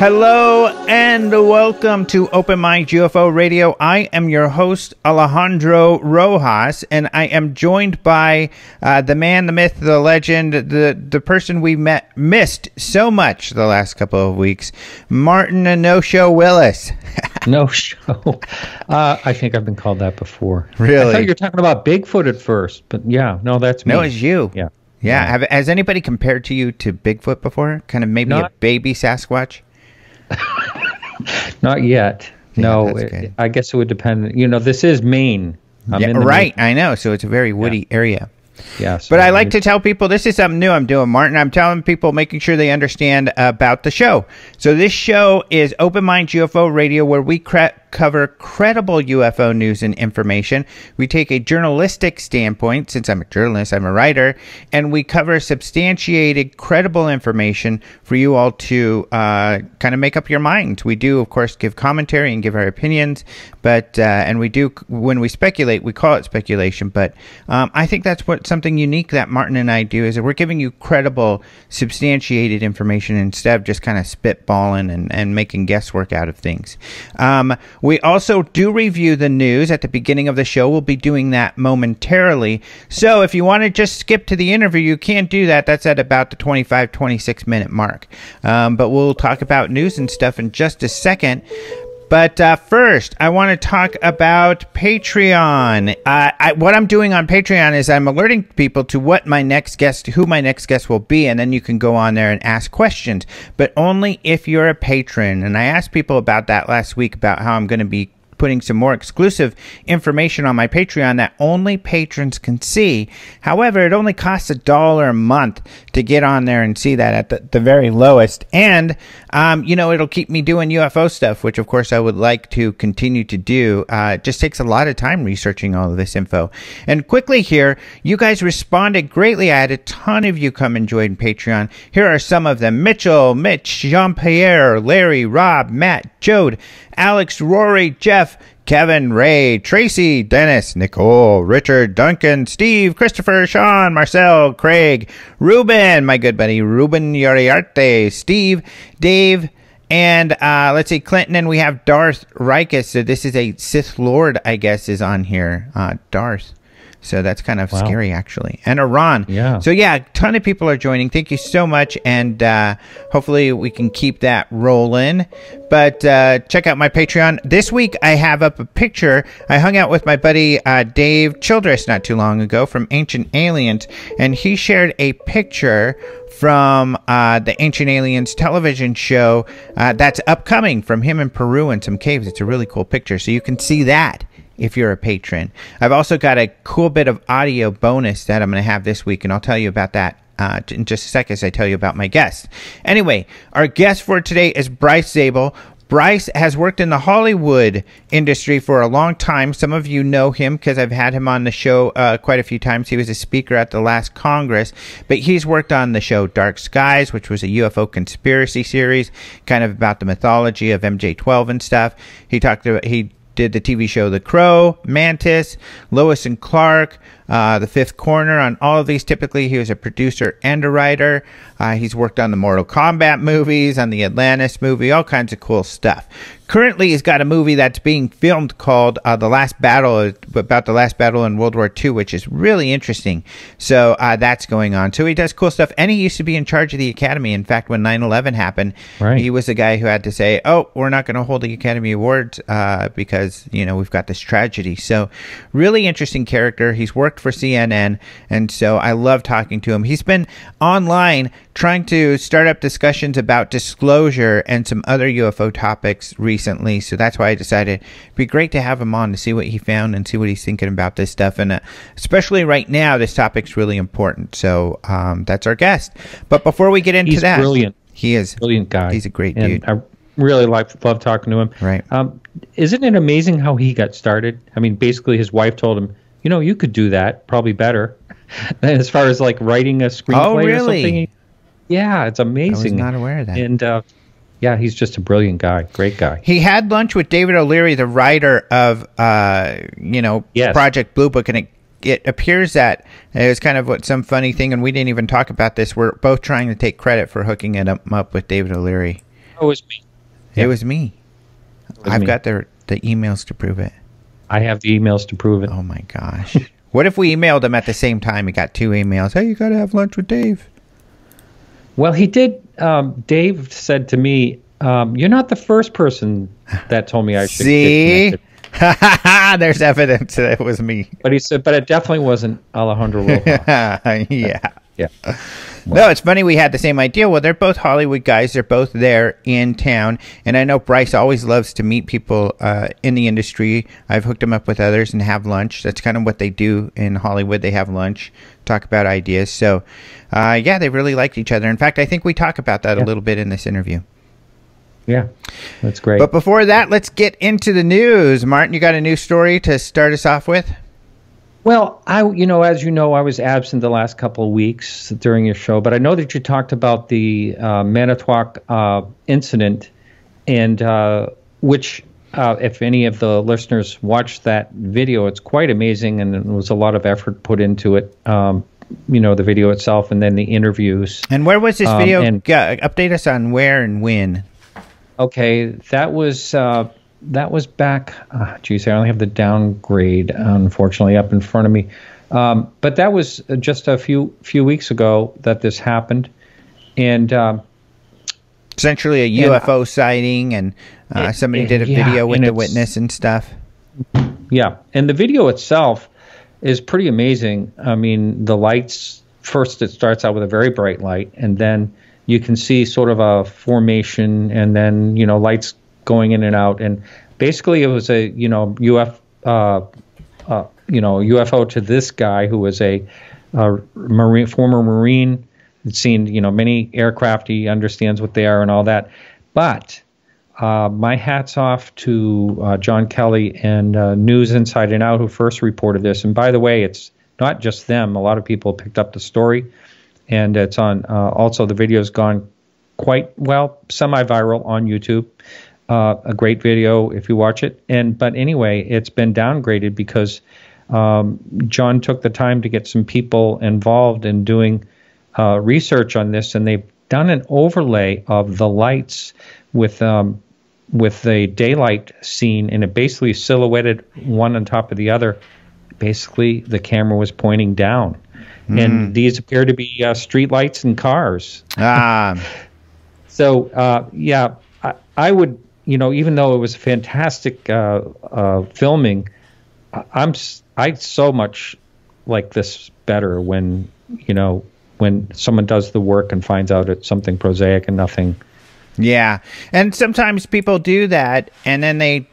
Hello and welcome to Open Minds UFO Radio. I am your host, Alejandro Rojas, and I am joined by the man, the myth, the legend, the person we missed so much the last couple of weeks, Martin No-Show Willis. No-Show. I think I've been called that before. Really? I thought you were talking about Bigfoot at first, but yeah, no, that's me. No, it's you. Yeah. Yeah. Has anybody compared to you to Bigfoot before? Kind of maybe a baby Sasquatch? Not yet. Yeah, no, I guess it would depend. You know, this is Maine. Right, I know. So it's a very woody area. Yeah, so but I like to tell people this is something new I'm doing, Martin. I'm telling people, making sure they understand about the show. So this show is Open Minds UFO Radio, where we cover credible UFO news and information. We take a journalistic standpoint. Since I'm a journalist, I'm a writer, and we cover substantiated, credible information for you all to kind of make up your minds. We do, of course, give commentary and give our opinions, but and we do, when we speculate, we call it speculation. But I think that's something unique that Martin and I do, is that we're giving you credible, substantiated information instead of just kind of spitballing and making guesswork out of things. We also do review the news at the beginning of the show. We'll be doing that momentarily. So if you want to just skip to the interview, you can't do that. That's at about the 25, 26-minute mark. But we'll talk about news and stuff in just a second. But first, I want to talk about Patreon. What I'm doing on Patreon is I'm alerting people to who my next guest will be, and then you can go on there and ask questions, but only if you're a patron. And I asked people about that last week, about how I'm going to be putting some more exclusive information on my Patreon that only patrons can see. However, it only costs $1 a month to get on there and see that at the very lowest. And, you know, it'll keep me doing UFO stuff, which of course I would like to continue to do. It just takes a lot of time researching all of this info. And quickly here, you guys responded greatly. I had a ton of you come and join Patreon. Here are some of them: Mitchell, Mitch, Jean-Pierre, Larry, Rob, Matt, Jode, Alex, Rory, Jeff, Kevin, Ray, Tracy, Dennis, Nicole, Richard, Duncan, Steve, Christopher, Sean, Marcel, Craig, Ruben, my good buddy Ruben Yoriarte, Steve, Dave, and let's see, Clinton, and we have Darth Rikus. So this is a Sith Lord, I guess, is on here. Darth. So that's kind of scary, actually. And Iran. Yeah. So, yeah, a ton of people are joining. Thank you so much. And hopefully we can keep that rolling. But check out my Patreon. This week I have up a picture. I hung out with my buddy Dave Childress not too long ago from Ancient Aliens. And he shared a picture from the Ancient Aliens television show that's upcoming, from him in Peru in some caves. It's a really cool picture. So you can see that if you're a patron. I've also got a cool bit of audio bonus that I'm going to have this week, and I'll tell you about that in just a second as I tell you about my guest. Anyway, our guest for today is Bryce Zabel. Bryce has worked in the Hollywood industry for a long time. Some of you know him because I've had him on the show quite a few times. He was a speaker at the last Congress, but he's worked on the show Dark Skies, which was a UFO conspiracy series, kind of about the mythology of MJ-12 and stuff. He did the TV show The Crow, Mantis, Lois and Clark, The Fifth Corner. On all of these, typically, he was a producer and a writer. He's worked on the Mortal Kombat movies, on the Atlantis movie, all kinds of cool stuff. Currently, he's got a movie that's being filmed called The Last Battle, about the last battle in World War II, which is really interesting. So that's going on. So he does cool stuff. And he used to be in charge of the Academy. In fact, when 9/11 happened, he was the guy who had to say, oh, we're not going to hold the Academy Awards because, you know, we've got this tragedy. So really interesting character. He's worked worked for CNN, and so I love talking to him. He's been online trying to start up discussions about disclosure and some other UFO topics recently, so that's why I decided it'd be great to have him on to see what he found and see what he's thinking about this stuff. And especially right now, this topic's really important, so that's our guest. But before we get into that... He's brilliant. He is. Brilliant guy. He's a great dude. I really love talking to him. Right. Isn't it amazing how he got started? I mean, basically his wife told him, you could do that, probably better. As far as like writing a screenplay or something. Yeah, it's amazing. I was not aware of that. And yeah, he's just a brilliant guy. Great guy. He had lunch with David O'Leary, the writer of, Yes. Project Blue Book, and it appears that it was kind of some funny thing, and we didn't even talk about this. We're both trying to take credit for hooking it up with David O'Leary. Oh, it was me. It was me. I've got the emails to prove it. I have the emails to prove it. Oh, my gosh. What if we emailed him at the same time? We got 2 emails. Hey, you got to have lunch with Dave. Well, he did. Dave said to me, you're not the first person that told me I should See? get connected. There's evidence that it was me. But he said, but it definitely wasn't Alejandro Rojas. Yeah. No, it's funny we had the same idea. Well, they're both Hollywood guys. They're both there in town. And I know Bryce always loves to meet people in the industry. I've hooked him up with others and have lunch. That's kind of what they do in Hollywood. They have lunch, talk about ideas. So, yeah, they really liked each other. In fact, I think we talk about that a little bit in this interview. Yeah, that's great. But before that, let's get into the news. Martin, you got a new story to start us off with? Well, as you know, I was absent the last couple of weeks during your show, but I know that you talked about the Manitowoc incident, and which, if any of the listeners watched that video, it's quite amazing, and there was a lot of effort put into it. The video itself, and then the interviews. And where was this video? Update us on where and when. Okay, that was back. Geez, I only have the downgrade, unfortunately, up in front of me. But that was just a few weeks ago that this happened, and essentially a UFO sighting, and somebody did a video with the witness and stuff. Yeah, and the video itself is pretty amazing. I mean, the lights. First, it starts out with a very bright light, and then you can see sort of a formation, and then lights going in and out, and basically it was a UFO to this guy who was a former Marine. He'd seen many aircraft. He understands what they are and all that. But my hat's off to John Kelly and News Inside and Out, who first reported this. And by the way, it's not just them. A lot of people picked up the story, and it's on. Also, the video's gone quite well, semi-viral on YouTube. A great video if you watch it. But anyway, it's been downgraded because John took the time to get some people involved in doing research on this, and they've done an overlay of the lights with the daylight scene, and it basically silhouetted one on top of the other. Basically, the camera was pointing down. And these appear to be street lights and cars. So, yeah, I would... even though it was fantastic filming, I so much like this better when someone does the work and finds out it's something prosaic and nothing. Yeah, and sometimes people do that, and then they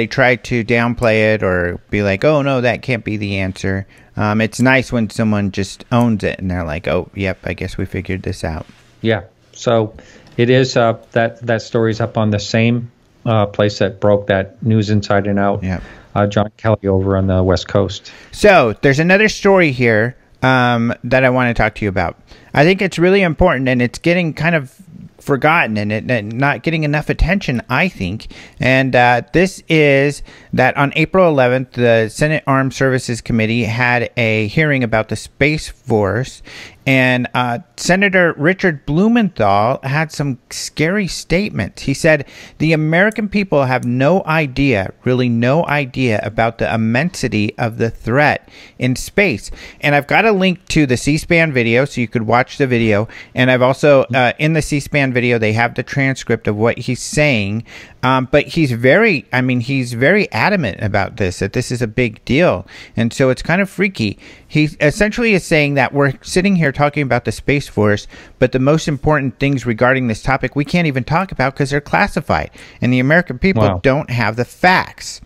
try to downplay it or be like, oh no, that can't be the answer. It's nice when someone just owns it and they're like, oh, yep, I guess we figured this out. Yeah, so it is that story's up on the same place that broke that News Inside and Out. Yeah. John Kelly over on the West Coast. So there's another story here that I want to talk to you about. I think it's really important, and it's getting kind of forgotten and not getting enough attention, I think. And this is that on April 11th, the Senate Armed Services Committee had a hearing about the Space Force, And Senator Richard Blumenthal had some scary statements. He said, the American people have no idea, really no idea about the immensity of the threat in space. And I've got a link to the C-SPAN video so you could watch the video. And I've also, in the C-SPAN video, they have the transcript of what he's saying. But he's very adamant about this, that this is a big deal. And so it's kind of freaky. He essentially is saying that we're sitting here talking about the Space Force, but the most important things regarding this topic we can't even talk about because they're classified. And the American people don't have the facts.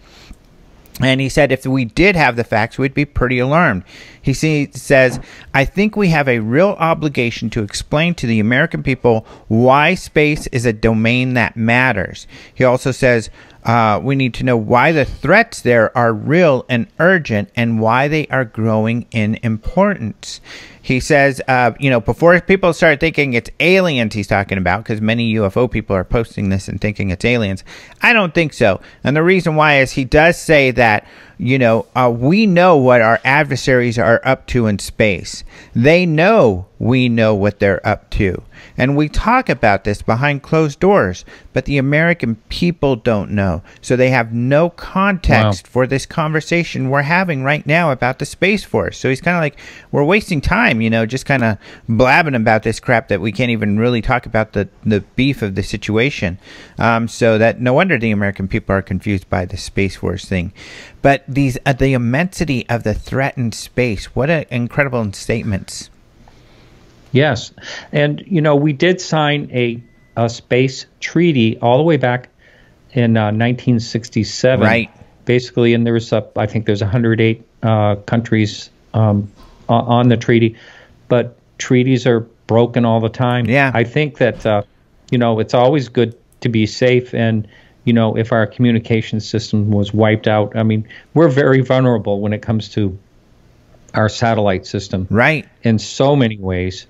And he said if we did have the facts, we'd be pretty alarmed. He says, I think we have a real obligation to explain to the American people why space is a domain that matters. He also says we need to know why the threats there are real and urgent and why they are growing in importance. He says, before people start thinking it's aliens he's talking about, because many UFO people are posting this and thinking it's aliens, I don't think so. And the reason why is he does say that, we know what our adversaries are up to in space. They know we know what they're up to. And we talk about this behind closed doors, but the American people don't know. So they have no context for this conversation we're having right now about the Space Force. So he's kind of like, we're wasting time, just kind of blabbing about this crap that we can't even really talk about the beef of the situation. So that no wonder the American people are confused by the Space Force thing. But the immensity of the threat in space, what incredible statements. Yes. And, we did sign a space treaty all the way back in 1967. Right. Basically, and there was, I think there's 108 countries on the treaty. But treaties are broken all the time. Yeah. I think that, it's always good to be safe. And, if our communication system was wiped out, I mean, we're very vulnerable when it comes to our satellite system. Right. In so many ways.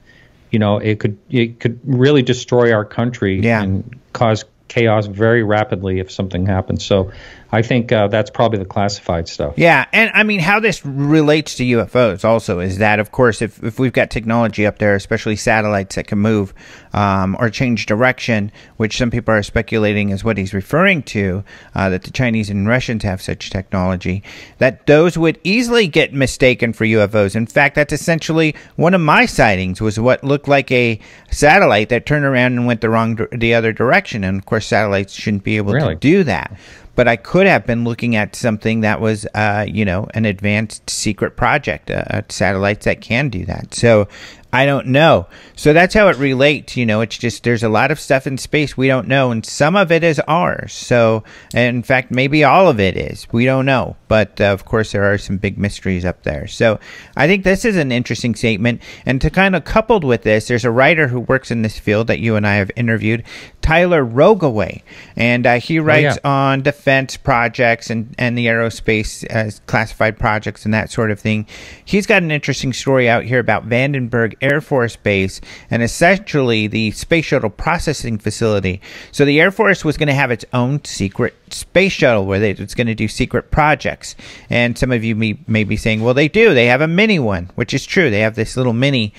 It could really destroy our country and cause chaos very rapidly if something happens. So I think that's probably the classified stuff. Yeah, and I mean, how this relates to UFOs also is that, of course, if we've got technology up there, especially satellites that can move or change direction, which some people are speculating is what he's referring to, that the Chinese and Russians have such technology, that those would easily get mistaken for UFOs. In fact, that's essentially one of my sightings, was what looked like a satellite that turned around and went the other direction. And of course, satellites shouldn't be able to do that. But I could have been looking at something that was, an advanced secret project, satellites that can do that. So I don't know. So that's how it relates. It's just there's a lot of stuff in space we don't know, and some of it is ours. So, in fact, maybe all of it is. We don't know. But, of course, there are some big mysteries up there. So I think this is an interesting statement. And to kind of coupled with this, there's a writer who works in this field that you and I have interviewed, Tyler Rogaway. And he writes on defense projects and the aerospace classified projects and that sort of thing. He's got an interesting story out here about Vandenberg Air Force Base and essentially the space shuttle processing facility. So the Air Force was going to have its own secret space shuttle where it's going to do secret projects. And some of you may be saying, well, they do. They have a mini one, which is true. They have this little mini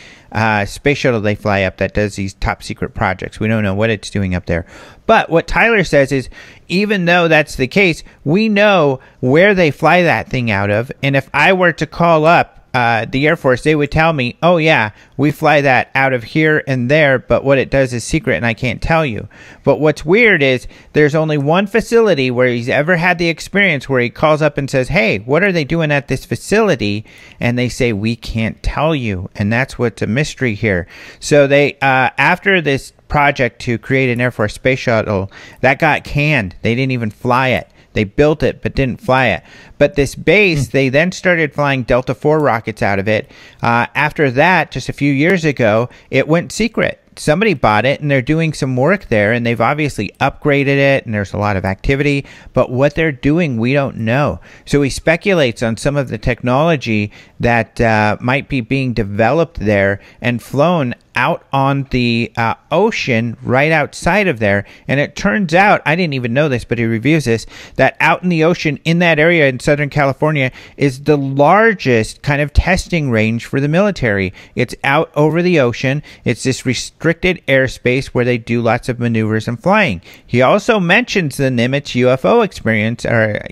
space shuttle they fly up that does these top secret projects. We don't know what it's doing up there. But what Tyler says is, even though that's the case, we know where they fly that thing out of. And if I were to call up the Air Force, they would tell me, oh yeah, we fly that out of here and there, but what it does is secret and I can't tell you. But what's weird is there's only one facility where he's ever had the experience where he calls up and says, hey, what are they doing at this facility? And they say, we can't tell you. And that's what's a mystery here. So they, after this project to create an Air Force space shuttle, that got canned. They didn't even fly it. They built it but didn't fly it. But this base, they then started flying Delta IV rockets out of it. After that, just a few years ago, it went secret. Somebody bought it, and they're doing some work there, and they've obviously upgraded it, and there's a lot of activity. But what they're doing, we don't know. So he speculates on some of the technology that might be being developed there and flown out on the ocean right outside of there. And it turns out, I didn't even know this, but he reviews this, that out in the ocean in that area in Southern California is the largest kind of testing range for the military. It's out over the ocean. It's this restricted airspace where they do lots of maneuvers and flying. He also mentions the Nimitz UFO experience, or,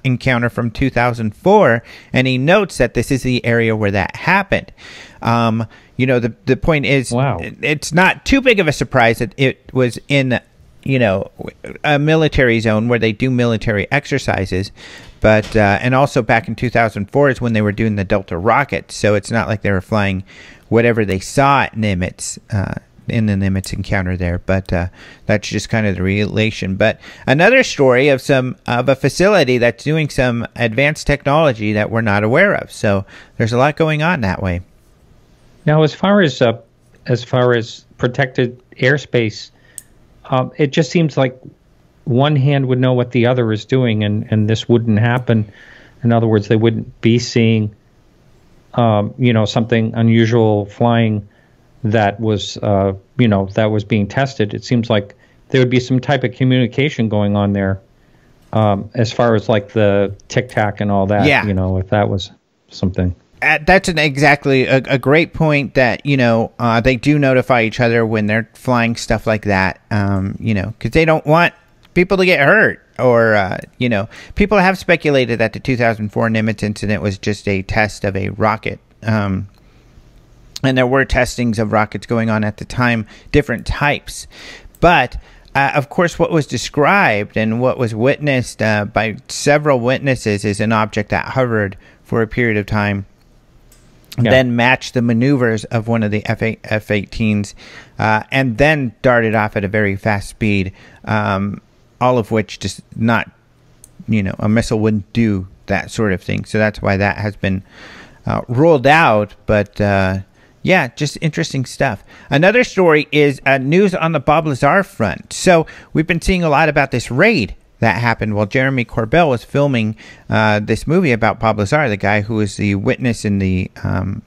encounter from 2004, and he notes that this is the area where that happened. The point is, wow, it's not too big of a surprise that it was in, a military zone where they do military exercises. But, and also back in 2004 is when they were doing the Delta rocket. So it's not like they were flying whatever they saw at Nimitz, in the Nimitz encounter there. But that's just kind of the relation. But another story of a facility that's doing some advanced technology that we're not aware of. So there's a lot going on that way. Now, as far as protected airspace, it just seems like one hand would know what the other is doing, and this wouldn't happen. In other words, they wouldn't be seeing, something unusual flying that was, that was being tested. It seems like there would be some type of communication going on there, as far as like the tic-tac and all that. Yeah. If that was something. That's exactly a great point that, they do notify each other when they're flying stuff like that, because they don't want people to get hurt. Or, people have speculated that the 2004 Nimitz incident was just a test of a rocket. And there were testings of rockets going on at the time, different types. But, of course, what was described and what was witnessed by several witnesses is an object that hovered for a period of time. Yeah. Then matched the maneuvers of one of the F-18s, and then darted off at a very fast speed, all of which just not, a missile wouldn't do that sort of thing. So that's why that has been ruled out. But, just interesting stuff. Another story is news on the Bob Lazar front. So we've been seeing a lot about this raid that happened while Jeremy Corbell was filming this movie about Bob Lazar, the guy who was the witness in the, kind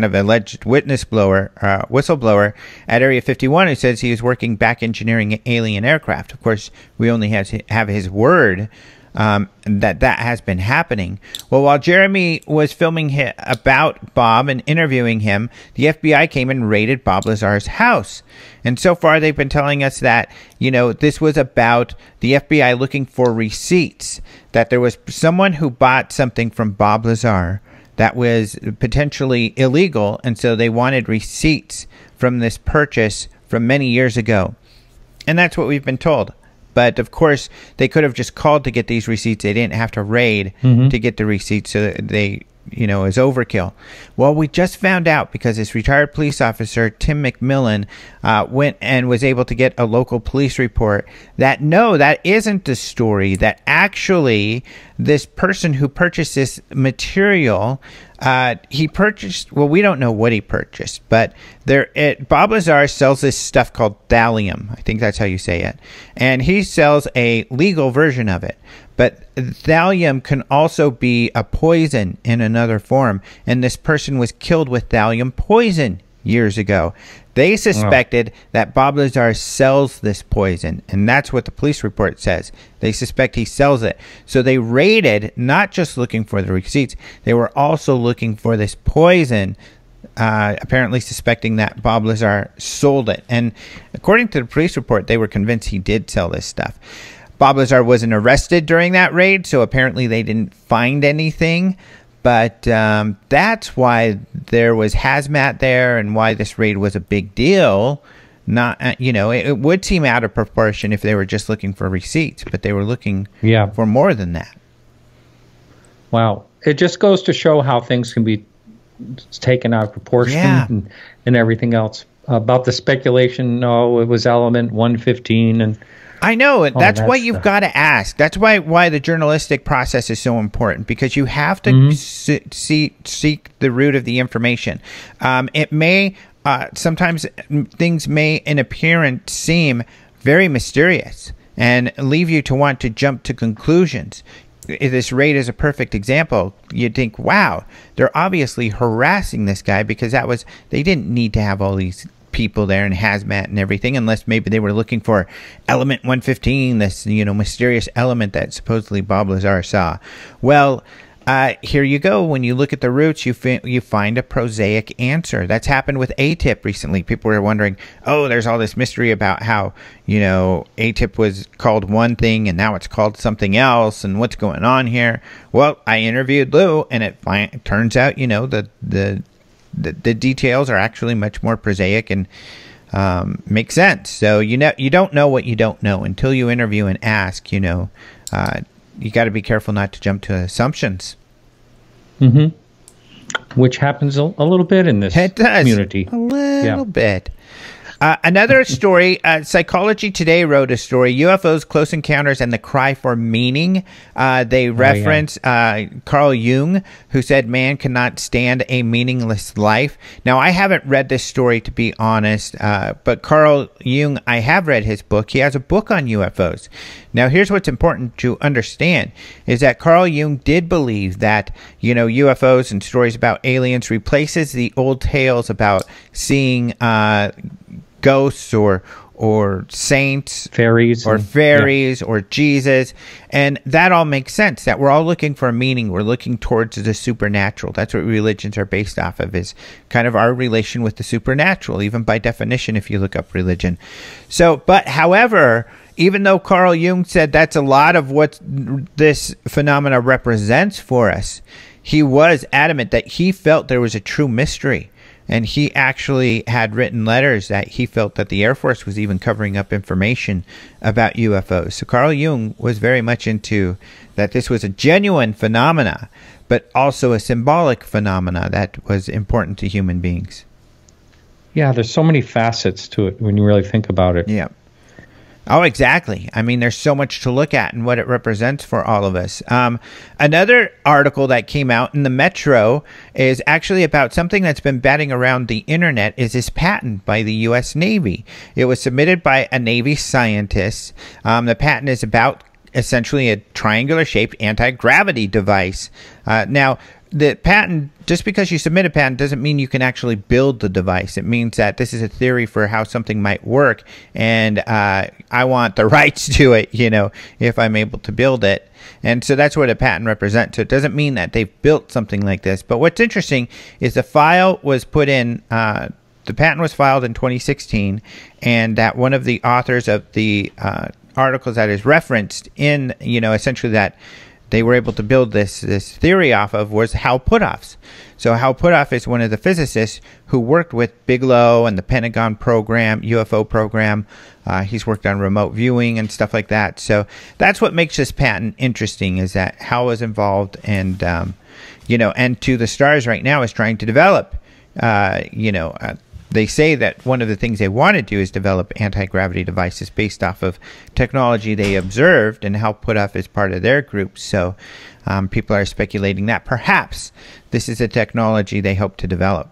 of alleged whistleblower at Area 51, who says he was working back engineering alien aircraft. Of course, we only have to have his word that has been happening. Well, while Jeremy was filming about Bob and interviewing him, the FBI came and raided Bob Lazar's house. And so far, they've been telling us that, this was about the FBI looking for receipts, that there was someone who bought something from Bob Lazar that was potentially illegal, and so they wanted receipts from this purchase from many years ago. And that's what we've been told. But, of course, they could have just called to get these receipts. They didn't have to raid to get the receipts, so they, is overkill. Well, we just found out because this retired police officer, Tim McMillan, went and was able to get a local police report that, no, that isn't the story. That actually this person who purchased this material, he purchased, well, we don't know what he purchased, but Bob Lazar sells this stuff called thallium. I think that's how you say it. And he sells a legal version of it. But thallium can also be a poison in another form. And this person was killed with thallium poison years ago. They suspected that Bob Lazar sells this poison. And that's what the police report says. They suspect he sells it. So they raided, not just looking for the receipts. They were also looking for this poison, apparently suspecting that Bob Lazar sold it. And according to the police report, they were convinced he did sell this stuff. Bob Lazar wasn't arrested during that raid, so apparently they didn't find anything. But that's why there was hazmat there and why this raid was a big deal. Not, it would seem out of proportion if they were just looking for receipts, but they were looking for more than that. Wow. It just goes to show how things can be taken out of proportion and everything else. About the speculation, it was element 115 and... I know. That's why you've got to ask. That's why the journalistic process is so important, because you have to seek the root of the information. It may sometimes things may in appearance seem very mysterious and leave you to want to jump to conclusions. this raid is a perfect example. You'd think, wow, they're obviously harassing this guy, because they didn't need to have all these people there in hazmat and everything, unless maybe they were looking for element 115, this mysterious element that supposedly Bob Lazar saw. Well, here you go. When you look at the roots, you find a prosaic answer. That's happened with ATIP recently. People were wondering, oh, there's all this mystery about how ATIP was called one thing and now it's called something else, and what's going on here. Well, I interviewed Lou, and it turns out the details are actually much more prosaic and make sense. So you don't know what you don't know until you interview and ask. You got to be careful not to jump to assumptions. Mm-hmm. Which happens a little bit in this community. A little bit. Another story, Psychology Today wrote a story, UFOs, Close Encounters, and the Cry for Meaning. They reference Carl Jung, who said man cannot stand a meaningless life. Now, I haven't read this story, to be honest, but Carl Jung, I have read his book. He has a book on UFOs. Now, here's what's important to understand, is that Carl Jung did believe that, UFOs and stories about aliens replaces the old tales about seeing ghosts or saints, fairies, or Jesus, and that all makes sense. That we're all looking for a meaning. We're looking towards the supernatural. That's what religions are based off of, is kind of our relation with the supernatural, even by definition, if you look up religion. So, but however, even though Carl Jung said that's a lot of what this phenomena represents for us, he was adamant that he felt there was a true mystery. And he actually had written letters that he felt that the Air Force was even covering up information about UFOs. So Carl Jung was very much into that this was a genuine phenomena, but also a symbolic phenomena that was important to human beings. Yeah, there's so many facets to it when you really think about it. Yeah. Oh, exactly. I mean, there's so much to look at and what it represents for all of us. Another article that came out in the Metro is actually about something that's been batting around the internet, is this patent by the U.S. Navy. It was submitted by a Navy scientist. The patent is about essentially a triangular-shaped anti-gravity device. Now, the patent, just because you submit a patent doesn't mean you can actually build the device. It means that this is a theory for how something might work, and I want the rights to it, if I'm able to build it. And so that's what a patent represents. So it doesn't mean that they've built something like this. But what's interesting is the file was put in, the patent was filed in 2016, and that one of the authors of the articles that is referenced in, essentially that they were able to build this theory off of was Hal Puthoff's. So Hal Puthoff is one of the physicists who worked with Bigelow and the Pentagon program, UFO program. He's worked on remote viewing and stuff like that. So that's what makes this patent interesting, is that Hal was involved, and and To the Stars right now is trying to develop, they say that one of the things they want to do is develop anti-gravity devices based off of technology they observed, and Hal Puthoff is part of their group. So people are speculating that perhaps this is a technology they hope to develop.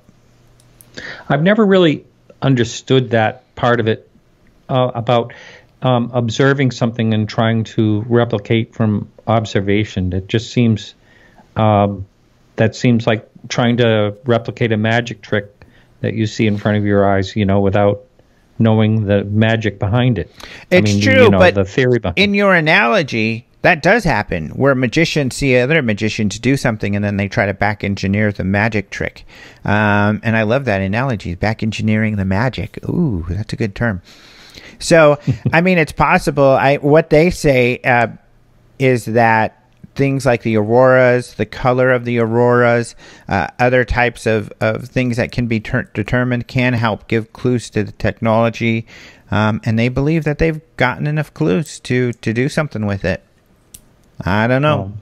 I've never really understood that part of it, about observing something and trying to replicate from observation. It just seems, that seems like trying to replicate a magic trick that you see in front of your eyes, without knowing the magic behind it. It's true, but the theory behind in your analogy, that does happen, where magicians see other magicians do something and then they try to back engineer the magic trick. And I love that analogy, back engineering the magic. Ooh, that's a good term. So, I mean, it's possible. What they say is that things like the auroras, the color of the auroras, other types of things that can be determined can help give clues to the technology. And they believe that they've gotten enough clues to do something with it. I don't know.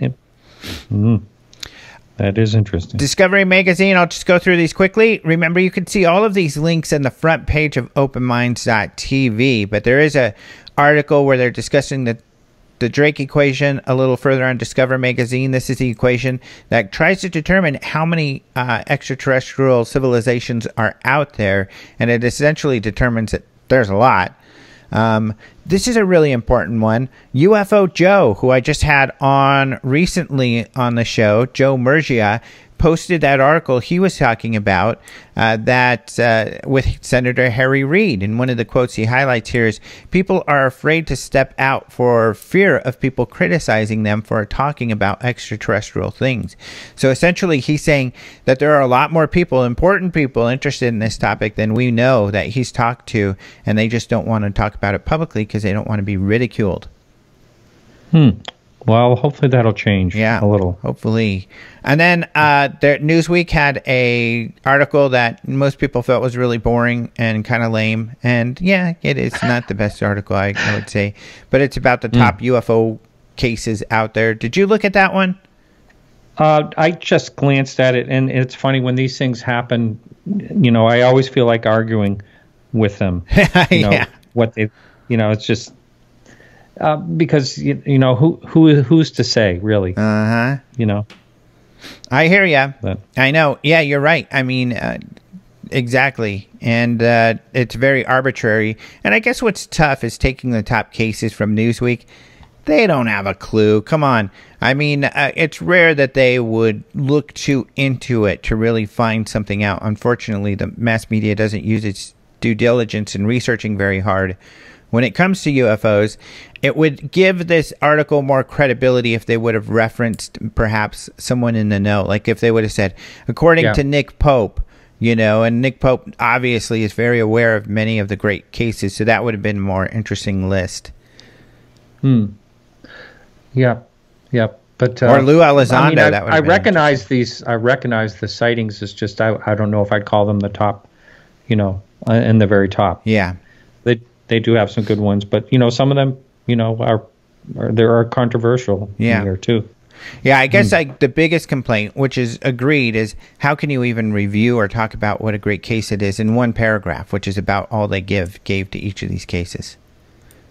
That is interesting. Discovery Magazine, I'll just go through these quickly. Remember, you can see all of these links on the front page of openminds.tv, but there is a article where they're discussing the Drake equation a little further on Discover Magazine. This is the equation that tries to determine how many extraterrestrial civilizations are out there, and it essentially determines that there's a lot. this is a really important one. UFO Joe, who I just had on recently on the show, Joe Murgia, posted that article he was talking about with Senator Harry Reid. And one of the quotes he highlights here is, people are afraid to step out for fear of people criticizing them for talking about extraterrestrial things. So essentially he's saying that there are a lot more people, important people, interested in this topic than we know that he's talked to, and they just don't want to talk about it publicly because they don't want to be ridiculed. Well, hopefully that'll change a little. Hopefully. And then Newsweek had a article that most people felt was really boring and kind of lame. And yeah, it is not the best article, I would say. But it's about the top UFO cases out there. Did you look at that one? I just glanced at it, and it's funny when these things happen. I always feel like arguing with them. What they, it's just. Because who's to say, really? I hear ya. I know. Yeah, you're right. I mean, exactly. And it's very arbitrary. And I guess what's tough is taking the top cases from Newsweek. They don't have a clue. Come on. I mean, it's rare that they would look too into it to really find something out. Unfortunately, the mass media doesn't use its due diligence in researching very hard. When it comes to UFOs, it would give this article more credibility if they would have referenced perhaps someone in the know. Like if they would have said, according to Nick Pope, and Nick Pope obviously is very aware of many of the great cases, so that would have been a more interesting list. Yeah. But, or Lou Elizondo. That would have been recognize these. I recognize the sightings. It's just I don't know if I'd call them the top, in the very top. Yeah. They do have some good ones, but some of them, are controversial here too. Yeah, I guess the biggest complaint, which is agreed, is how can you even review or talk about what a great case it is in one paragraph, which is about all they gave to each of these cases.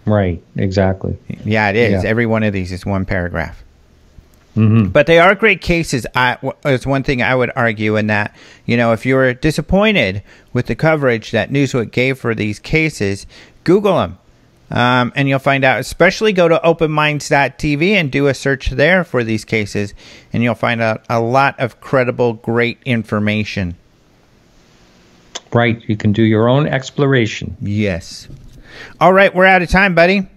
Right. Exactly. Yeah, it is. Yeah. Every one of these is one paragraph. But they are great cases. It's one thing I would argue in that, if you were disappointed with the coverage that Newsweek gave for these cases, Google them. And you'll find out, especially go to openminds.tv and do a search there for these cases, and you'll find out a lot of credible, great information. Right. You can do your own exploration. Yes. All right. We're out of time, buddy.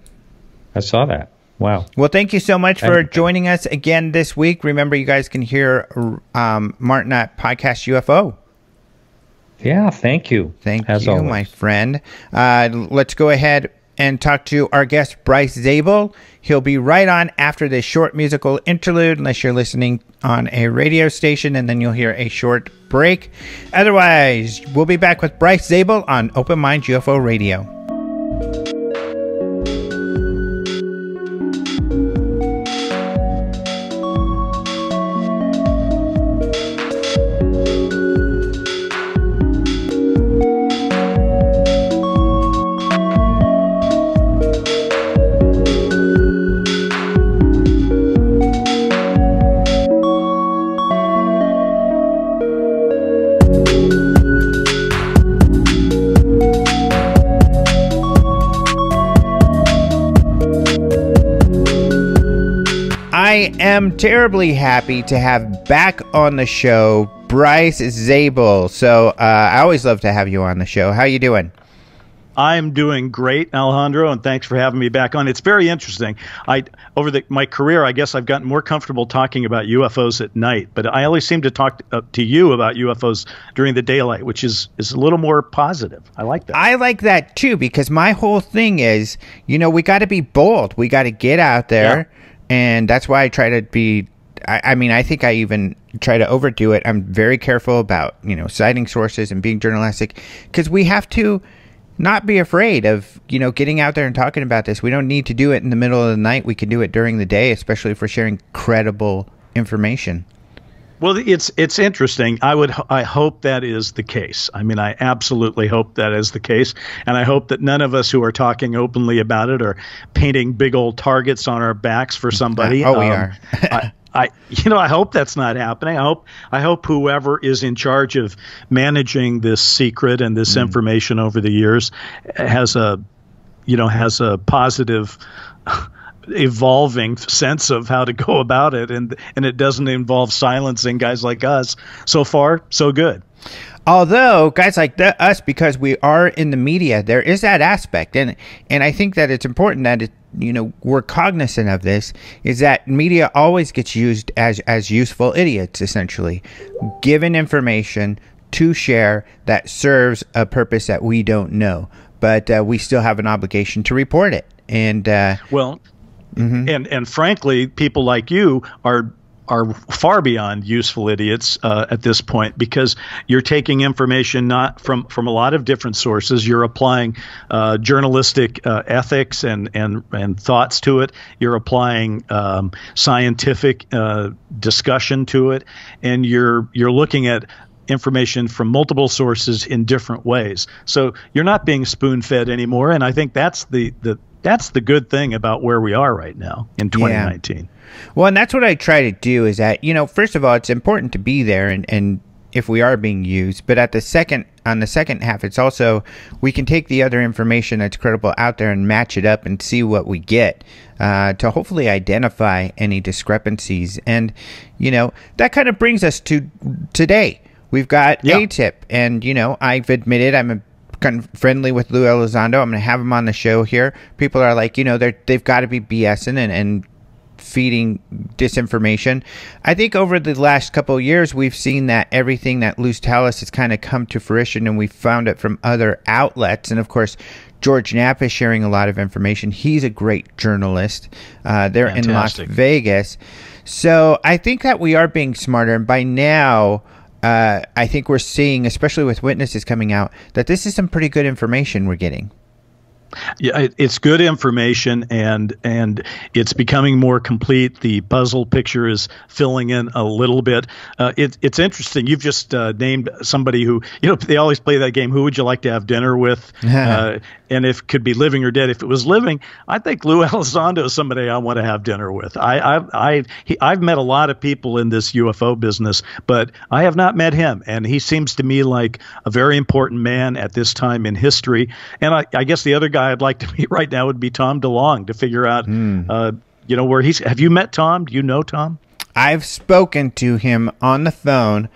I saw that. Wow. Well, thank you so much for joining us again this week. Remember, you guys can hear Martin at Podcast UFO. Yeah, thank you. Thank you, my friend. Let's go ahead and talk to our guest, Bryce Zabel. He'll be right on after this short musical interlude, unless you're listening on a radio station, and then you'll hear a short break. Otherwise, we'll be back with Bryce Zabel on Open Minds UFO Radio. I am terribly happy to have back on the show Bryce Zabel. So I always love to have you on the show. How you doing? I'm doing great, Alejandro, and thanks for having me back on. It's very interesting. Over my career, I guess I've gotten more comfortable talking about UFOs at night, but I always seem to talk to you about UFOs during the daylight, which is a little more positive. I like that. I like that too, because my whole thing is, we got to be bold. We got to get out there. Yeah. And that's why I try to be, I think I even try to overdo it. I'm very careful about, citing sources and being journalistic, because we have to not be afraid of, getting out there and talking about this. We don't need to do it in the middle of the night. We can do it during the day, especially if we're sharing credible information. Well, it's interesting. I hope that is the case. I mean, I absolutely hope that is the case, and I hope that none of us who are talking openly about it are painting big old targets on our backs for somebody. We are. I hope that's not happening. I hope whoever is in charge of managing this secret and this information over the years has a has a positive evolving sense of how to go about it, and it doesn't involve silencing guys like us. So far, so good. Although guys like us, because we are in the media, there is that aspect, and I think that it's important that we're cognizant of this. Is that media always gets used as useful idiots, essentially, given information to share that serves a purpose that we don't know, but we still have an obligation to report it. And and frankly, people like you are far beyond useful idiots at this point, because you're taking information not from a lot of different sources. You're applying journalistic ethics and thoughts to it. You're applying scientific discussion to it, and you're looking at information from multiple sources in different ways. So you're not being spoon-fed anymore, and I think that's the good thing about where we are right now in 2019. Yeah. Well, and that's what I try to do is that, first of all, it's important to be there and if we are being used, but on the second half, it's also, we can take the other information that's credible out there and match it up and see what we get to hopefully identify any discrepancies. And, that kind of brings us to today. We've got ATIP, and, I've admitted I'm kind of friendly with Lou Elizondo. I'm going to have him on the show here. People are like, they've got to be BSing and feeding disinformation. I think over the last couple of years, we've seen that everything that Lou's tell us has kind of come to fruition, and we found it from other outlets. And of course, George Knapp is sharing a lot of information. He's a great journalist. They're in Las Vegas. So I think that we are being smarter. And by now, I think we're seeing, especially with witnesses coming out, that this is some pretty good information we're getting. Yeah, it's good information, and it's becoming more complete. The puzzle picture is filling in a little bit. It's interesting. You've just named somebody who, they always play that game, who would you like to have dinner with? And if it could be living or dead. If it was living, I think Lou Elizondo is somebody I want to have dinner with. I've met a lot of people in this UFO business, but I have not met him, and he seems to me like a very important man at this time in history. And I guess the other guy I'd like to meet right now would be Tom DeLonge, to figure out, where he's. Have you met Tom? Do you know Tom? I've spoken to him on the phone.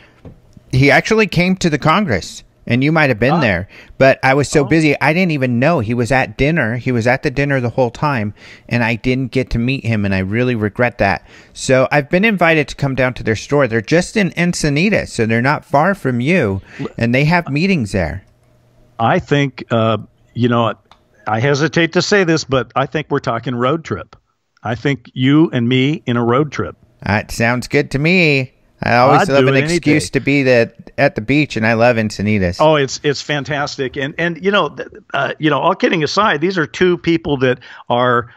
He actually came to the Congress, and you might have been there, but I was so busy, I didn't even know he was at dinner. He was at the dinner the whole time, and I didn't get to meet him, and I really regret that. So I've been invited to come down to their store. They're just in Encinitas, so they're not far from you, and they have meetings there. I think, I hesitate to say this, but I think we're talking road trip. I think you and me in a road trip. That sounds good to me. I always love an excuse to be at the beach, and I love Encinitas. Oh, it's fantastic. And all kidding aside, these are two people that are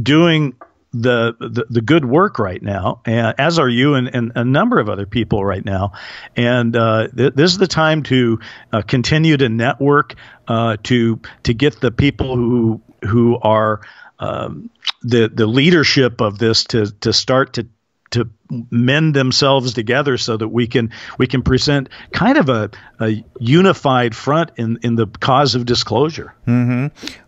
doing the good work right now, as are you and a number of other people right now. And this is the time to continue to network, to get the people who are the leadership of this to start to mend themselves together, so that we can present kind of a unified front in the cause of disclosure.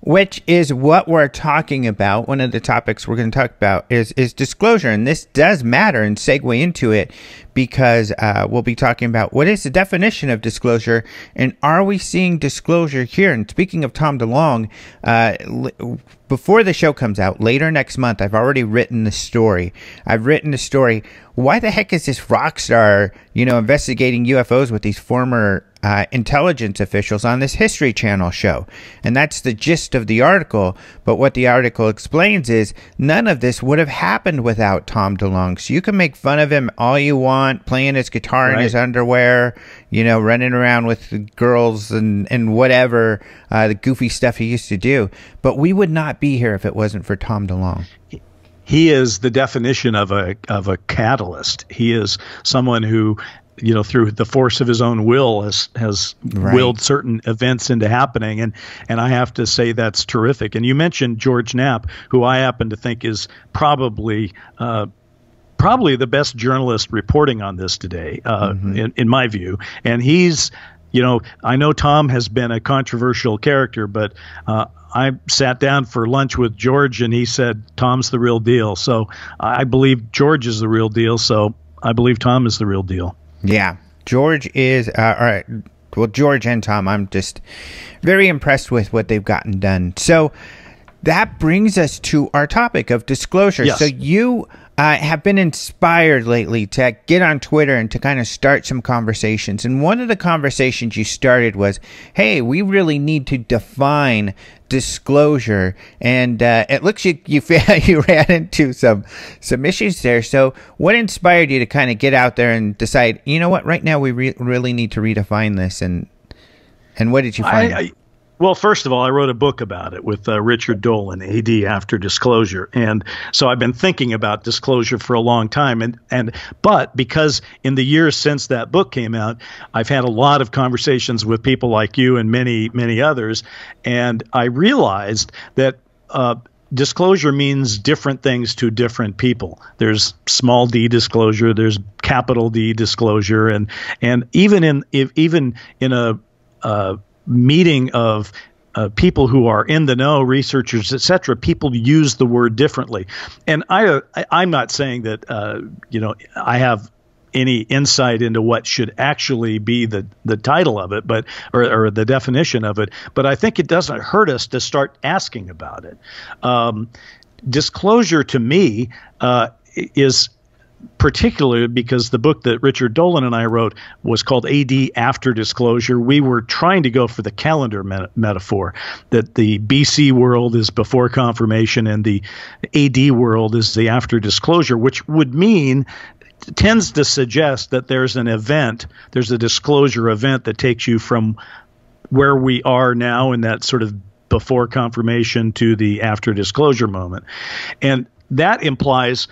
Which is what we're talking about. One of the topics we're going to talk about is disclosure, and this does matter and segue into it, because we'll be talking about what is the definition of disclosure, and are we seeing disclosure here? And speaking of Tom DeLonge, before the show comes out later next month, I've already written the story. Why the heck is this rock star, investigating UFOs with these former intelligence officials on this History Channel show? And that's the gist of the article. But what the article explains is none of this would have happened without Tom DeLonge. So you can make fun of him all you want, playing his guitar in his underwear, running around with girls and whatever, the goofy stuff he used to do. But we would not be here if it wasn't for Tom DeLonge. He is the definition of a catalyst. He is someone who, through the force of his own will has willed certain events into happening. And I have to say that's terrific. And you mentioned George Knapp, who I happen to think is probably the best journalist reporting on this today, in my view. And he's, I know Tom has been a controversial character, but I sat down for lunch with George, and he said Tom's the real deal. So I believe George is the real deal. So I believe Tom is the real deal. Yeah, George is all right. Well, George and Tom, I'm just very impressed with what they've gotten done. So that brings us to our topic of disclosure. Yes. So you have been inspired lately to get on Twitter and to kind of start some conversations. And one of the conversations you started was, hey, we really need to define disclosure. And it looks you you ran into some issues there. So what inspired you to kind of get out there and decide, you know what, right now we really need to redefine this? And what did you find? Well, first of all, I wrote a book about it with Richard Dolan, AD After Disclosure. And so I've been thinking about disclosure for a long time. But because in the years since that book came out, I've had a lot of conversations with people like you and many, many others. And I realized that disclosure means different things to different people. There's small d disclosure, there's capital D disclosure. And even in a meeting of people who are in the know, researchers, etc., people use the word differently. And I'm not saying that I have any insight into what should actually be the title of it, or the definition of it. But I think it doesn't hurt us to start asking about it. Disclosure to me is particularly because the book that Richard Dolan and I wrote was called AD After Disclosure. We were trying to go for the calendar metaphor, that the BC world is before confirmation and the AD world is the after disclosure, which would mean, tends to suggest that there's a disclosure event that takes you from where we are now in that sort of before confirmation to the after disclosure moment. And that implies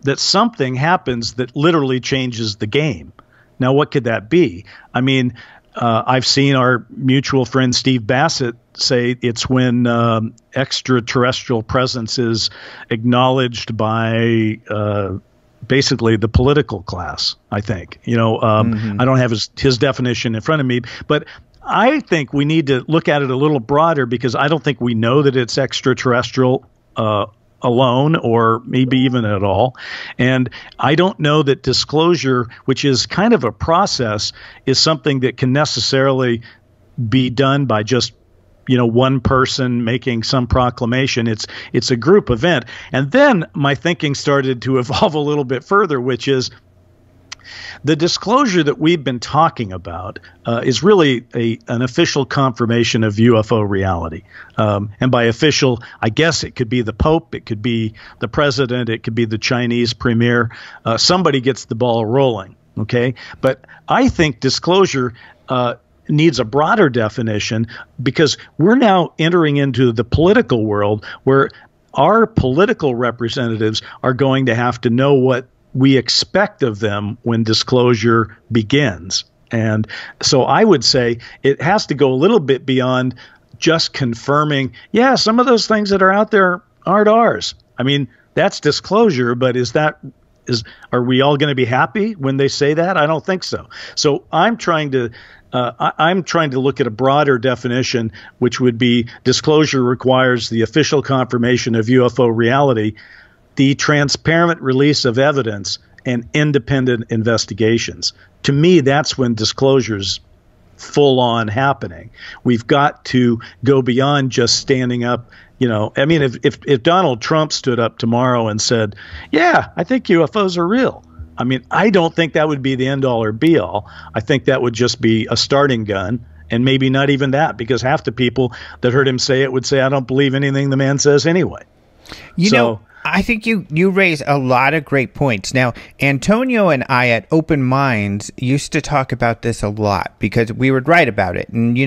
that something happens that literally changes the game. Now, what could that be? I mean, I've seen our mutual friend Steve Bassett say it's when extraterrestrial presence is acknowledged by basically the political class, I think. I don't have his definition in front of me, but I think we need to look at it a little broader, because I don't think we know that it's extraterrestrial alone, or maybe even at all. And I don't know that disclosure, which is kind of a process, is something that can necessarily be done by just one person making some proclamation. It's a group event. And then my thinking started to evolve a little bit further, which is the disclosure that we've been talking about is really an official confirmation of UFO reality. And by official, I guess it could be the Pope, it could be the president, it could be the Chinese premier. Somebody gets the ball rolling, okay? But I think disclosure needs a broader definition, because we're now entering into the political world where our political representatives are going to have to know what we expect of them when disclosure begins. And so I would say it has to go a little bit beyond just confirming, yeah, some of those things that are out there aren't ours. I mean, that's disclosure, but are we all going to be happy when they say that? I don't think so. So I'm trying to look at a broader definition, which would be disclosure requires the official confirmation of UFO reality, the transparent release of evidence, and independent investigations. To me, that's when disclosure's full on happening. We've got to go beyond just standing up. I mean, if Donald Trump stood up tomorrow and said, yeah, I think UFOs are real, I mean, I don't think that would be the end all or be all. I think that would just be a starting gun, and maybe not even that, because half the people that heard him say it would say, I don't believe anything the man says anyway. I think you raise a lot of great points. Now, Antonio and I at Open Minds used to talk about this a lot, because we would write about it. And,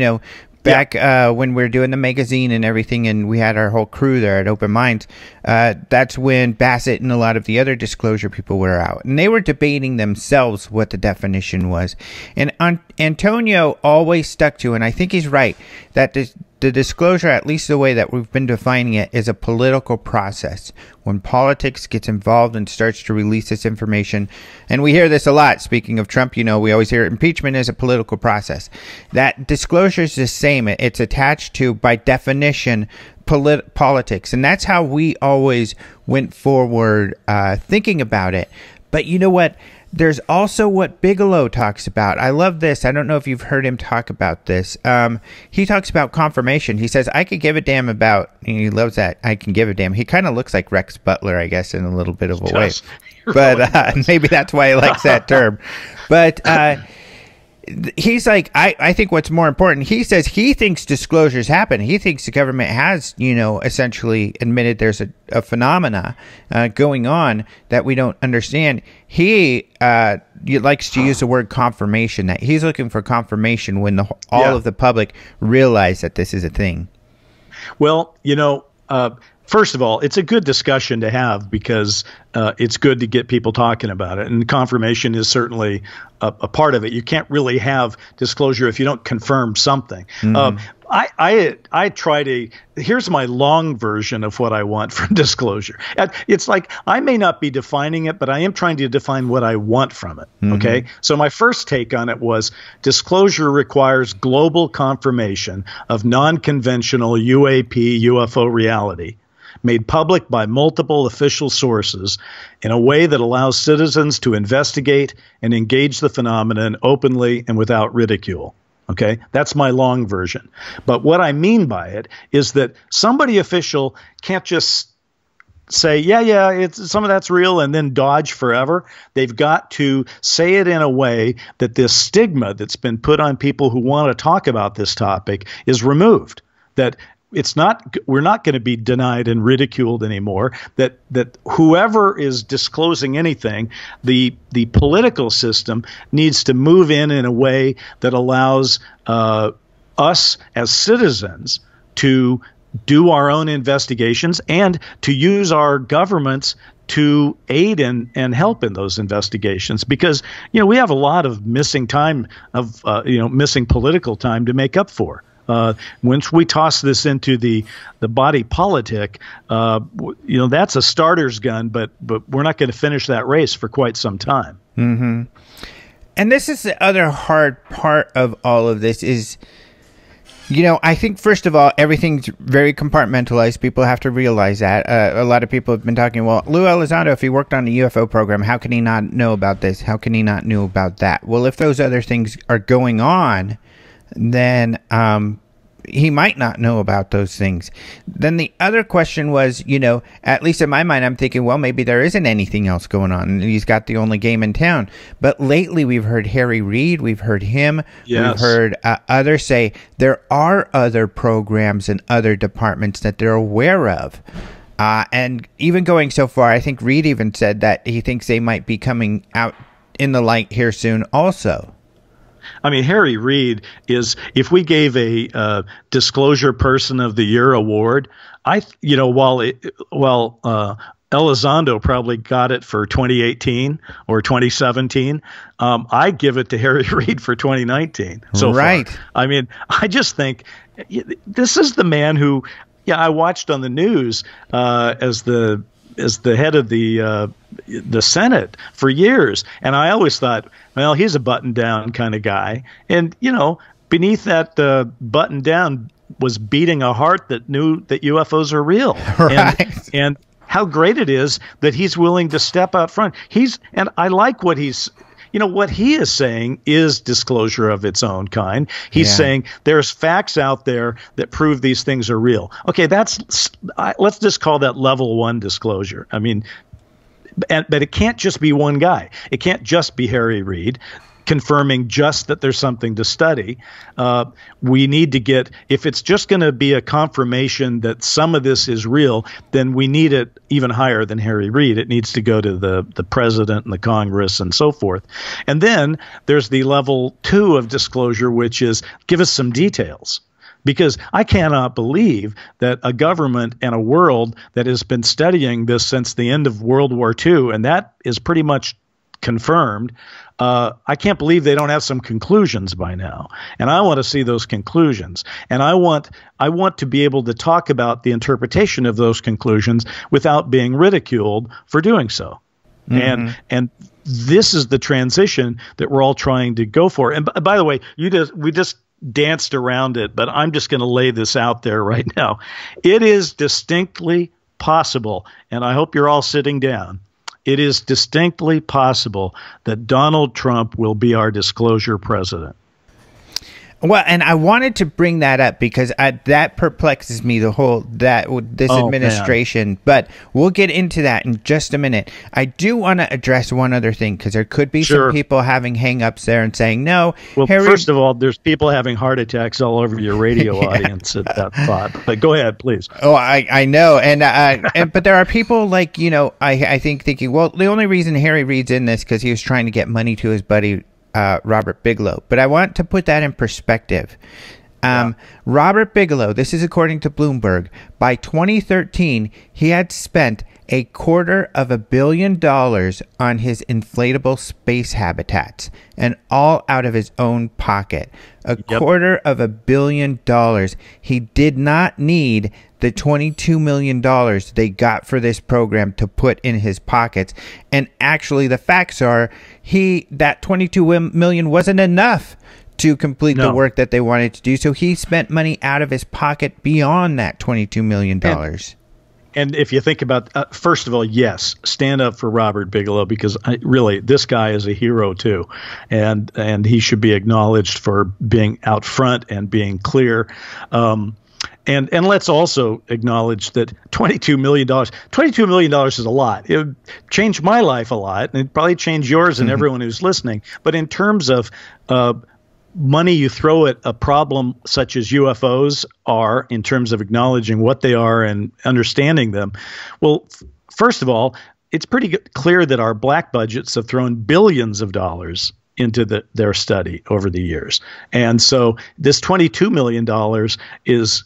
back when we were doing the magazine and everything, and we had our whole crew there at Open Minds, that's when Bassett and a lot of the other disclosure people were out. And they were debating themselves what the definition was. And Antonio always stuck to, and I think he's right, that the disclosure, at least the way that we've been defining it, is a political process. When politics gets involved and starts to release this information, and we hear this a lot, speaking of Trump, we always hear impeachment is a political process. That disclosure is the same. It's attached to, by definition, politics. And that's how we always went forward thinking about it. But you know what? There's also what Bigelow talks about. I love this. I don't know if you've heard him talk about this. He talks about confirmation. He says, I could give a damn about, and he loves that, I can give a damn. He kind of looks like Rex Butler, I guess, in a little bit of a way. But maybe that's why he likes that term. But he's like, I think what's more important, he says he thinks disclosures happen. He thinks the government has, essentially admitted there's a phenomena going on that we don't understand. He likes to use the word confirmation, that he's looking for confirmation when all of the public realize that this is a thing. Well, first of all, it's a good discussion to have because it's good to get people talking about it. And confirmation is certainly a part of it. You can't really have disclosure if you don't confirm something. Mm-hmm. I try to, here's my long version of what I want from disclosure. It's like, I may not be defining it, but I am trying to define what I want from it. Mm-hmm. Okay. So my first take on it was disclosure requires global confirmation of non-conventional UAP, UFO reality, made public by multiple official sources in a way that allows citizens to investigate and engage the phenomenon openly and without ridicule. Okay, that's my long version. But what I mean by it is that somebody official can't just say, it's some of that's real and then dodge forever. They've got to say it in a way that this stigma that's been put on people who want to talk about this topic is removed. That we're not going to be denied and ridiculed anymore, that whoever is disclosing anything, the political system needs to move in a way that allows us as citizens to do our own investigations and to use our governments to aid and help in those investigations, because we have a lot of missing time of missing political time to make up for. Once we toss this into the body politic, that's a starter's gun, but we're not going to finish that race for quite some time. Mm-hmm. And this is the other hard part of all of this is, I think, first of all, everything's very compartmentalized. People have to realize that. A lot of people have been talking, well, Lou Elizondo, if he worked on a UFO program, how can he not know about this? How can he not know about that? Well, if those other things are going on, then he might not know about those things. Then the other question was, at least in my mind, I'm thinking, well, maybe there isn't anything else going on. And he's got the only game in town. But lately we've heard Harry Reid, we've heard him, yes. We've heard others say there are other programs and other departments that they're aware of. And even going so far, I think Reid even said that he thinks they might be coming out in the light here soon also. I mean, Harry Reid is, if we gave a Disclosure Person of the Year award, while Elizondo probably got it for 2018 or 2017, I give it to Harry Reid for 2019 so right. far. I mean, I just think this is the man who, I watched on the news as the head of the Senate for years. And I always thought, well, he's a button-down kind of guy. And, beneath that button-down was beating a heart that knew that UFOs are real. Right. And how great it is that he's willing to step out front. And I like what what he is saying is disclosure of its own kind. He's saying there's facts out there that prove these things are real. Okay, let's just call that level 1 disclosure. I mean, but it can't just be one guy. It can't just be Harry Reid confirming just that there's something to study. We need to get, if it's just going to be a confirmation that some of this is real, then we need it even higher than Harry Reid. It needs to go to the president and the Congress and so forth. And then there's the level 2 of disclosure, which is give us some details. Because I cannot believe that a government and a world that has been studying this since the end of World War II, and that is pretty much confirmed. I can't believe they don't have some conclusions by now. And I want to see those conclusions. And I want to be able to talk about the interpretation of those conclusions without being ridiculed for doing so. Mm-hmm. And this is the transition that we're all trying to go for. And by the way, we just danced around it, but I'm just going to lay this out there right now. It is distinctly possible, and I hope you're all sitting down. It is distinctly possible that Donald Trump will be our disclosure president. Well, and I wanted to bring that up because that perplexes me, this administration. Man. But we'll get into that in just a minute. I do want to address one other thing because there could be some people having hang-ups there and saying, no. Well, first of all, there's people having heart attacks all over your radio audience at that thought. But go ahead, please. Oh, I know. And but there are people like, I think thinking, well, the only reason Harry Reid's in this because he was trying to get money to his buddy Robert Bigelow. But I want to put that in perspective. Robert Bigelow, this is according to Bloomberg, by 2013, he had spent $250 million on his inflatable space habitats, and all out of his own pocket. $250 million. He did not need the $22 million they got for this program to put in his pockets. And actually, the facts are that $22 million wasn't enough to complete the work that they wanted to do. So he spent money out of his pocket beyond that $22 million. And if you think about, first of all, yes, stand up for Robert Bigelow, because really, this guy is a hero too, and he should be acknowledged for being out front and being clear. And let's also acknowledge that $22 million is a lot. It would change my life a lot, and it'd probably change yours and everyone who's listening. But in terms of money you throw at a problem such as UFOs are, in terms of acknowledging what they are and understanding them, well, first of all, it's pretty clear that our black budgets have thrown billions of dollars into their study over the years. And so this $22 million is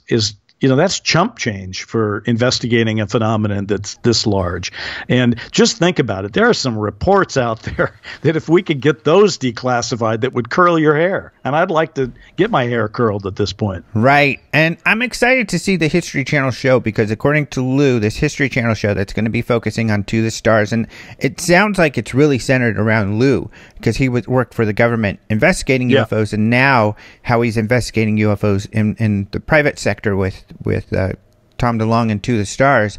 that's chump change for investigating a phenomenon that's this large. And just think about it. There are some reports out there that if we could get those declassified, that would curl your hair. And I'd like to get my hair curled at this point. Right. And I'm excited to see the History Channel show, because according to Lou, this History Channel show that's going to be focusing on To the Stars, and it sounds like it's really centered around Lou, because he worked for the government investigating UFOs, and now how he's investigating UFOs in the private sector with Tom DeLonge and To the Stars.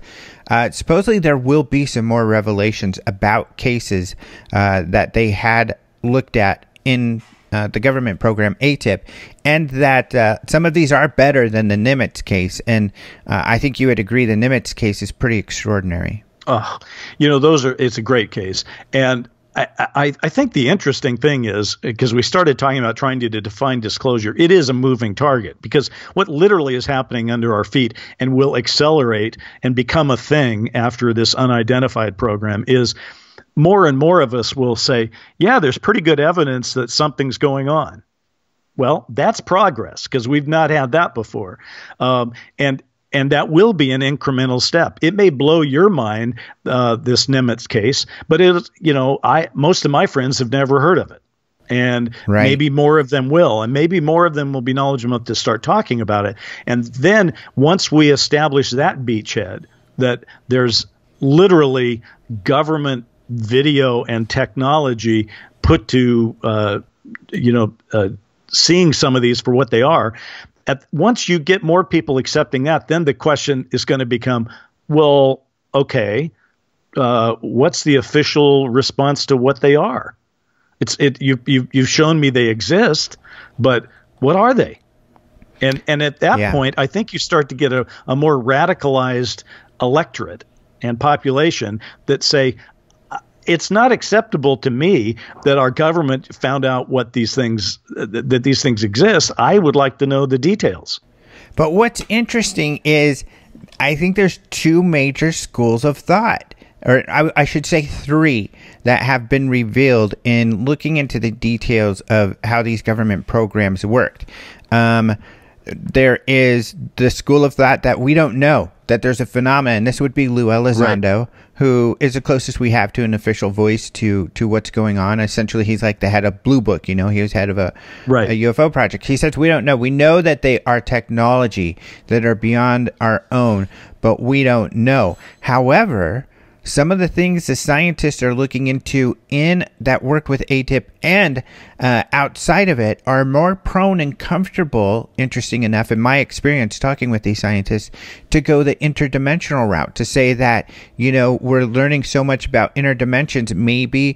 Supposedly there will be some more revelations about cases that they had looked at in the government program ATIP, and that some of these are better than the Nimitz case. And I think you would agree the Nimitz case is pretty extraordinary. Oh, it's a great case. And I think the interesting thing is, because we started talking about trying to define disclosure, it is a moving target, because what literally is happening under our feet and will accelerate and become a thing after this unidentified program is more and more of us will say, yeah, there's pretty good evidence that something's going on. Well, that's progress, because we've not had that before. And that will be an incremental step. It may blow your mind, this Nimitz case, but most of my friends have never heard of it. And maybe more of them will. And maybe more of them will be knowledgeable enough to start talking about it. And then once we establish that beachhead, that there's literally government video and technology put to, seeing some of these for what they are, once you get more people accepting that, then the question is going to become, well, okay, what's the official response to what they are? You've shown me they exist, but what are they? And at that point, I think you start to get a more radicalized electorate and population that say, it's not acceptable to me that our government found out that these things exist. I would like to know the details. But what's interesting is, I think there's two major schools of thought, or I should say three, that have been revealed in looking into the details of how these government programs worked. there is the school of thought that we don't know that there's a phenomenon. This would be Lou Elizondo, who is the closest we have to an official voice to what's going on. Essentially, he's like the head of Blue Book. You know, he was head of a UFO project. He says we don't know. We know that they are technology that are beyond our own, but we don't know. However, some of the things the scientists are looking into in that work with ATIP and outside of it are more prone and comfortable, interesting enough, in my experience talking with these scientists, to go the interdimensional route, to say that, you know, we're learning so much about interdimensions, maybe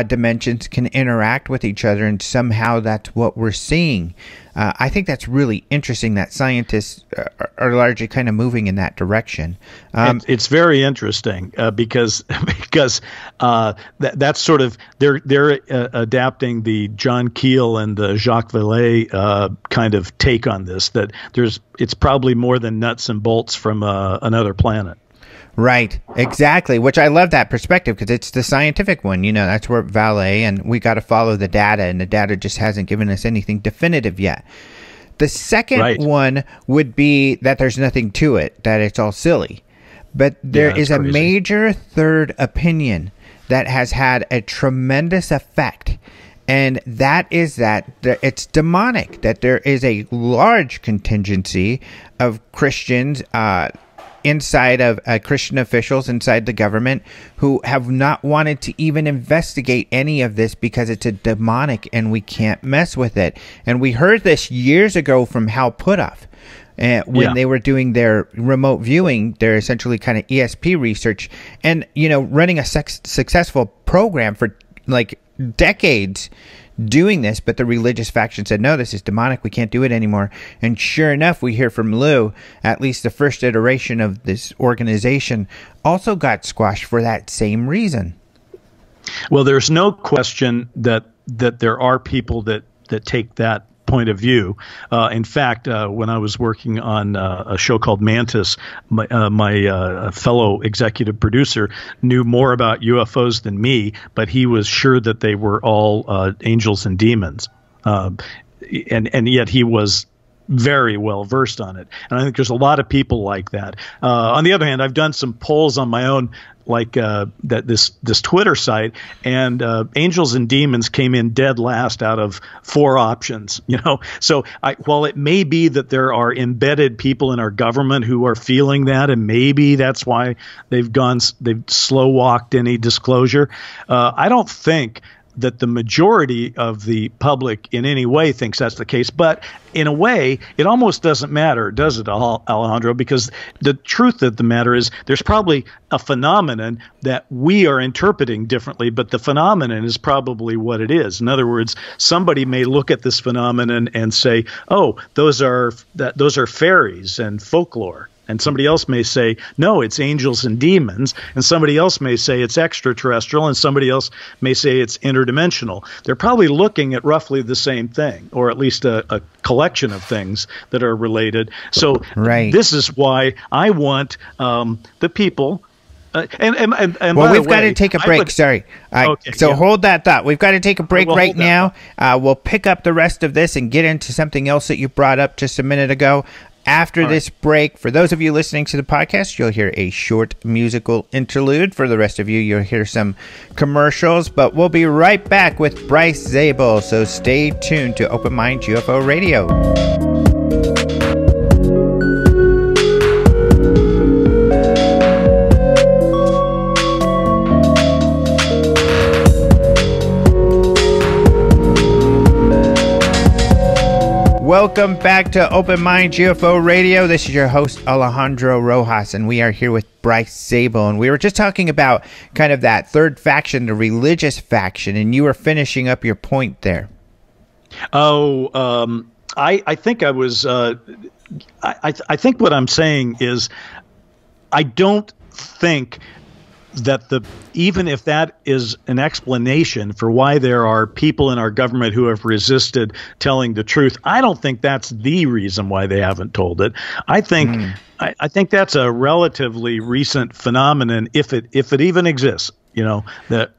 dimensions can interact with each other, and somehow that's what we're seeing. I think that's really interesting that scientists are largely kind of moving in that direction. It's very interesting because that's sort of they're adapting the John Keel and the Jacques Vallée kind of take on this. That it's probably more than nuts and bolts from another planet. Right, exactly, which I love that perspective because it's the scientific one. You know, that's where Vallée, and we got to follow the data, and the data just hasn't given us anything definitive yet. The second one would be that there's nothing to it, that it's all silly. But there is a major third opinion that has had a tremendous effect, and that is that it's demonic, that there is a large contingency of Christians inside of Christian officials inside the government who have not wanted to even investigate any of this because it's a demonic and we can't mess with it. And we heard this years ago from Hal Puthoff when they were doing their remote viewing, their essentially kind of ESP research, and, you know, running a successful program for like decades doing this, but the religious faction said, no, this is demonic, we can't do it anymore. And sure enough, we hear from Lou, at least the first iteration of this organization also got squashed for that same reason. Well, there's no question that there are people that take that point of view. In fact, when I was working on a show called Mantis, my fellow executive producer knew more about UFOs than me, but he was sure that they were all angels and demons. And yet he was very well versed on it. And I think there's a lot of people like that. On the other hand, I've done some polls on my own, like this Twitter site, and angels and demons came in dead last out of 4 options. You know, so while it may be that there are embedded people in our government who are feeling that, and maybe that's why they've slow walked any disclosure, I don't think that the majority of the public in any way thinks that's the case. But in a way, it almost doesn't matter, does it, Alejandro? Because the truth of the matter is there's probably a phenomenon that we are interpreting differently, but the phenomenon is probably what it is. In other words, somebody may look at this phenomenon and say, oh, those are fairies and folklore. And somebody else may say, no, it's angels and demons. And somebody else may say it's extraterrestrial. And somebody else may say it's interdimensional. They're probably looking at roughly the same thing, or at least a collection of things that are related. So this is why I want the people. Well, we've got to take a break. Hold that thought. We've got to take a break right now. We'll pick up the rest of this and get into something else that you brought up just a minute ago. After this break, for those of you listening to the podcast, you'll hear a short musical interlude. For the rest of you, you'll hear some commercials. But we'll be right back with Bryce Zabel. So stay tuned to Open Minds UFO Radio. Welcome back to Open Minds UFO Radio. This is your host, Alejandro Rojas, and we are here with Bryce Zabel. And we were just talking about kind of that third faction, the religious faction, and you were finishing up your point there. I think I was. I think what I'm saying is, I don't think that even if that is an explanation for why there are people in our government who have resisted telling the truth, I don't think that's the reason why they haven't told it. I think I think that's a relatively recent phenomenon, if it even exists. You know, that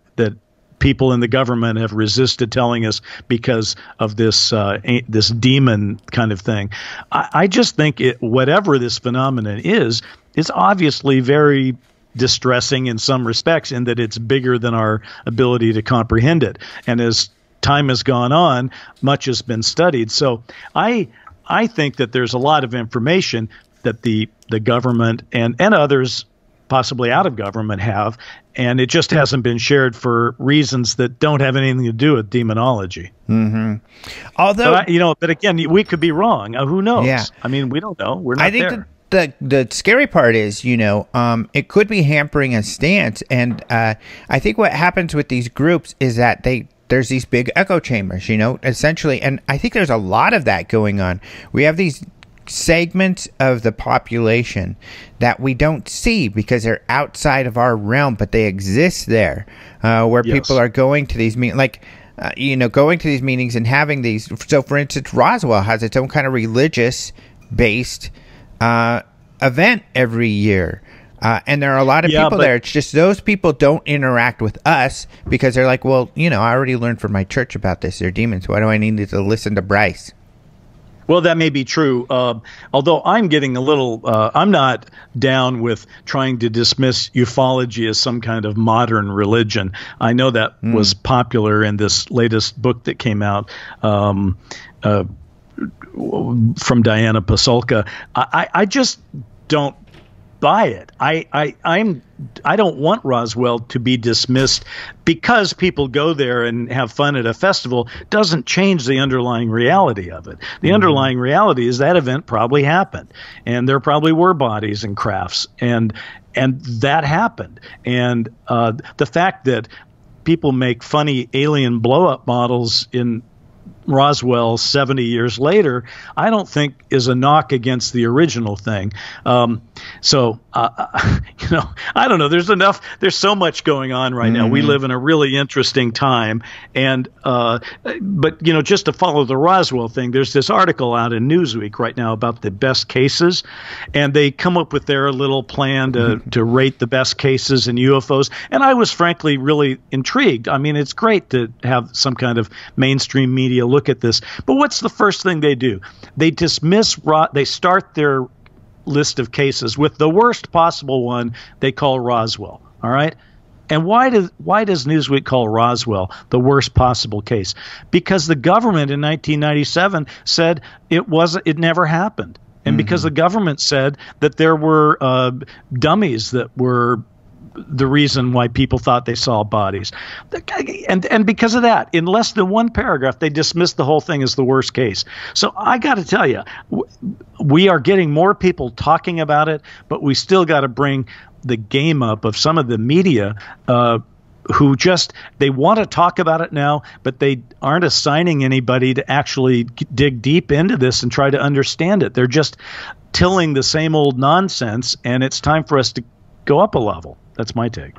people in the government have resisted telling us because of this this demon kind of thing. I just think whatever this phenomenon is obviously very distressing in some respects, in that it's bigger than our ability to comprehend it. And as time has gone on, much has been studied. So I think that there's a lot of information that the government and others possibly out of government have, and it just hasn't been shared for reasons that don't have anything to do with demonology. Mm-hmm. Although, but again, we could be wrong. Who knows? Yeah. I mean, we don't know. We're not there. The scary part is, it could be hampering a stance. And I think what happens with these groups is that there's these big echo chambers, essentially. And I think there's a lot of that going on. We have these segments of the population that we don't see because they're outside of our realm, but they exist there, where Yes. people are going to these meetings, going to these meetings and having these. So, for instance, Roswell has its own kind of religious-based event every year. And there are a lot of people there. It's just those people don't interact with us because they're like, well, I already learned from my church about this. They're demons. Why do I need to listen to Bryce? Well, that may be true. Although I'm getting a little, I'm not down with trying to dismiss ufology as some kind of modern religion. I know that was popular in this latest book that came out from Diana Pasulka. I just don't buy it. I don't want Roswell to be dismissed because people go there and have fun at a festival. Doesn't change the underlying reality of it. The underlying reality is that event probably happened, and there probably were bodies and crafts, and that happened. And the fact that people make funny alien blow-up models in Roswell 70 years later, I don't think is a knock against the original thing. I don't know. There's so much going on right now. We live in a really interesting time. And, but just to follow the Roswell thing, there's this article out in Newsweek right now about the best cases. And they come up with their little plan to rate the best cases in UFOs. And I was frankly really intrigued. I mean, it's great to have some kind of mainstream media look at this. But what's the first thing they do? They they start their list of cases with the worst possible one they call Roswell. All right. And why does Newsweek call Roswell the worst possible case? Because the government in 1997 said it never happened. And because the government said that there were dummies that were the reason why people thought they saw bodies. And because of that, in less than one paragraph, they dismissed the whole thing as the worst case. So I got to tell you, we are getting more people talking about it, but we still got to bring the game up of some of the media who they want to talk about it now, but they aren't assigning anybody to actually dig deep into this and try to understand it. They're just tilling the same old nonsense, and it's time for us to go up a level. That's my take.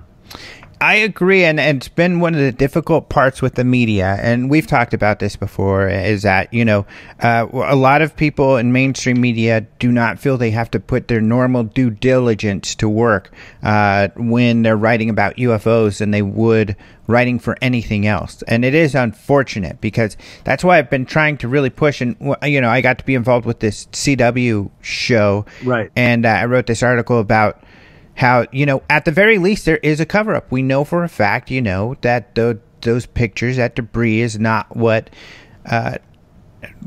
I agree, and it's been one of the difficult parts with the media, and we've talked about this before, is that, a lot of people in mainstream media do not feel they have to put their normal due diligence to work when they're writing about UFOs than they would writing for anything else. And it is unfortunate, because that's why I've been trying to really push, and, I got to be involved with this CW show, right? And I wrote this article about how, at the very least, there is a cover-up. We know for a fact, that those pictures, that debris is not what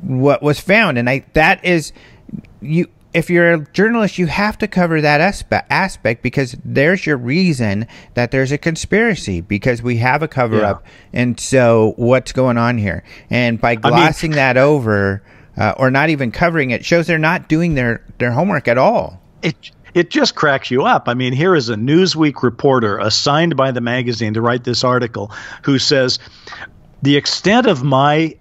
was found. And if you're a journalist, you have to cover that aspect, because there's your reason that there's a conspiracy, because we have a cover-up. Yeah. And so what's going on here? And by glossing that over, or not even covering it, shows they're not doing their homework at all. It just cracks you up. I mean, here is a Newsweek reporter assigned by the magazine to write this article who says, the extent of my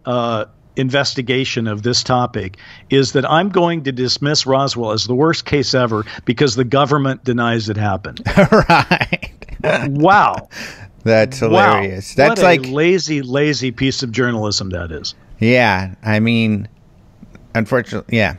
investigation of this topic is that I'm going to dismiss Roswell as the worst case ever because the government denies it happened. Right. Wow. That's hilarious. Wow. That's what like a lazy piece of journalism that is. Yeah. I mean, unfortunately, yeah.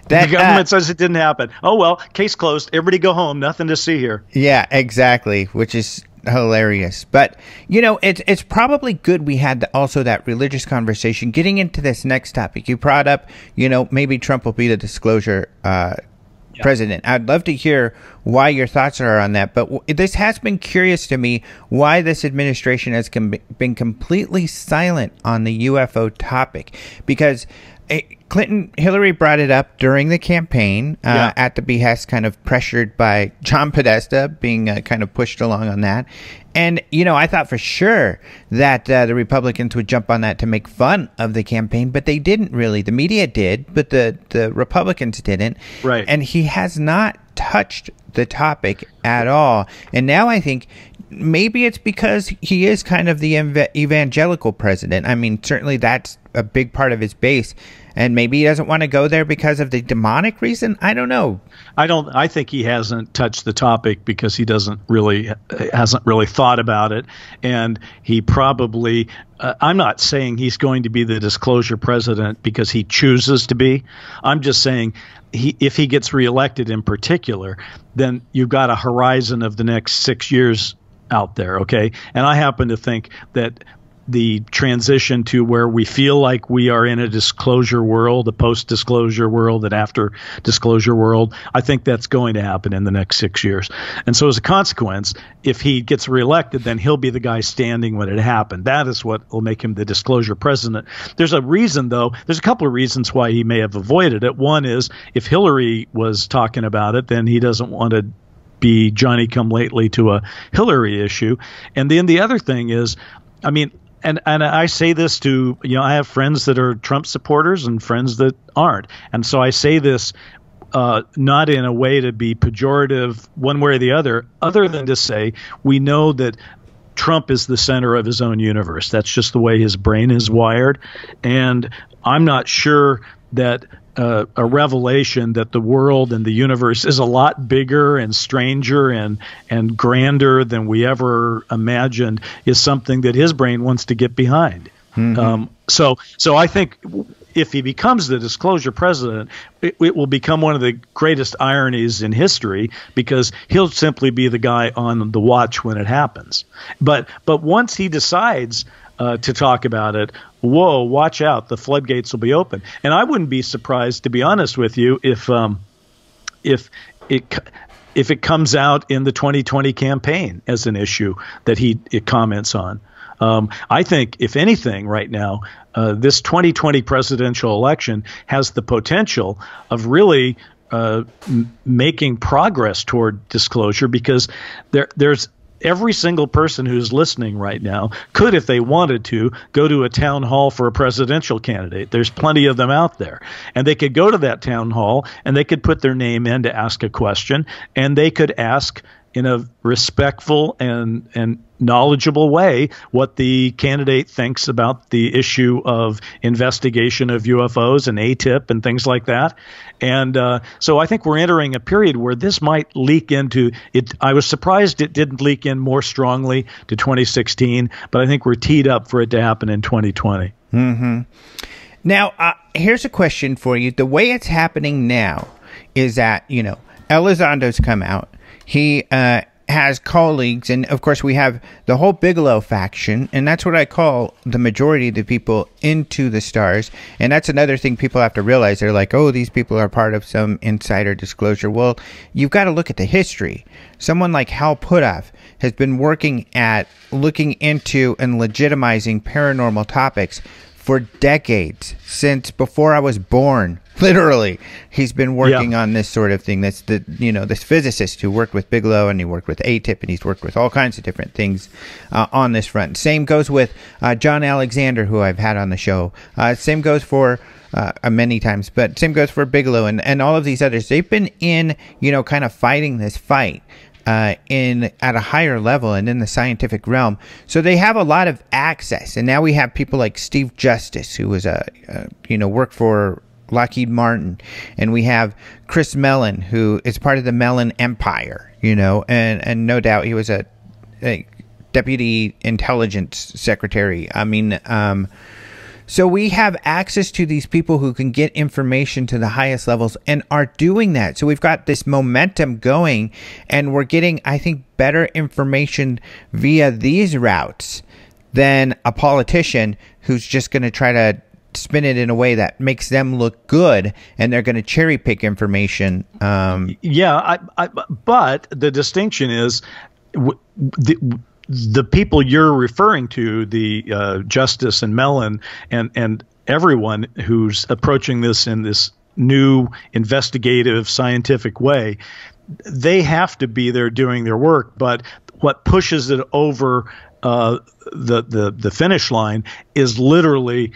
The government says it didn't happen. Oh, well, case closed. Everybody go home. Nothing to see here. Yeah, exactly. Which is, hilarious. But it's probably good we had also that religious conversation. Getting into this next topic, you brought up, maybe Trump will be the disclosure president. I'd love to hear why your thoughts are on that. But this has been curious to me why this administration has been completely silent on the UFO topic, because Hillary brought it up during the campaign at the behest, kind of pressured by John Podesta, being kind of pushed along on that. And, I thought for sure that the Republicans would jump on that to make fun of the campaign, but they didn't really. The media did, but the Republicans didn't. Right. And he has not touched the topic at all. And now I think maybe it's because he is kind of the evangelical president. I mean, certainly that's a big part of his base. And maybe he doesn't want to go there because of the demonic reason. I don't know. I think he hasn't touched the topic because he hasn't really thought about it. And he probably, I'm not saying he's going to be the disclosure president because he chooses to be. I'm just saying if he gets reelected in particular, then you've got a horizon of the next 6 years out there. Okay. And I happen to think that the transition to where we feel like we are in a disclosure world, a post-disclosure world, an after-disclosure world, I think that's going to happen in the next 6 years. And so as a consequence, if he gets reelected, then he'll be the guy standing when it happened. That is what will make him the disclosure president. There's a reason, though. There's a couple of reasons why he may have avoided it. One is if Hillary was talking about it, then he doesn't want to be Johnny-come-lately to a Hillary issue. And then the other thing is, I mean, and I say this to, I have friends that are Trump supporters and friends that aren't. And so I say this not in a way to be pejorative one way or the other than to say we know that Trump is the center of his own universe. That's just the way his brain is wired. And I'm not sure that a revelation that the world and the universe is a lot bigger and stranger and grander than we ever imagined is something that his brain wants to get behind. Mm-hmm. So I think if he becomes the disclosure president, it will become one of the greatest ironies in history because he'll simply be the guy on the watch when it happens. But once he decides to talk about it, whoa, watch out, the floodgates will be open. And I wouldn't be surprised, to be honest with you, if it comes out in the 2020 campaign as an issue that it comments on. I think, if anything, right now, this 2020 presidential election has the potential of really making progress toward disclosure because there's every single person who's listening right now could, if they wanted to, go to a town hall for a presidential candidate. There's plenty of them out there. And they could go to that town hall and they could put their name in to ask a question, and they could ask in a respectful and knowledgeable way what the candidate thinks about the issue of investigation of UFOs and ATIP and things like that. And so I think we're entering a period where this might leak into it. I was surprised it didn't leak in more strongly to 2016, but I think we're teed up for it to happen in 2020. Mm-hmm. Now, here's a question for you. The way it's happening now is that, Elizondo's come out. He has colleagues, and of course we have the whole Bigelow faction, and that's what I call the majority of the people into the stars. And that's another thing people have to realize. They're like, oh, these people are part of some insider disclosure. Well, you've got to look at the history. Someone like Hal Puthoff has been working at looking into and legitimizing paranormal topics for decades, since before I was born. Literally, he's been working on this sort of thing. That's this physicist who worked with Bigelow, and he worked with ATIP, and he's worked with all kinds of different things on this front. Same goes with John Alexander, who I've had on the show. Same goes for many times, but same goes for Bigelow and all of these others. They've been in, kind of fighting this fight at a higher level and in the scientific realm. So they have a lot of access. And now we have people like Steve Justice, who was worked for Lockheed Martin, and we have Chris Mellon, who is part of the Mellon Empire, and no doubt he was a deputy intelligence secretary. I mean, So we have access to these people who can get information to the highest levels and are doing that. So we've got this momentum going, and we're getting, I think, better information via these routes than a politician who's just going to try to spin it in a way that makes them look good, and they're going to cherry pick information. But the distinction is the people you're referring to, the Justice and Mellon and everyone who's approaching this in this new investigative scientific way, they have to be there doing their work. But what pushes it over the finish line is literally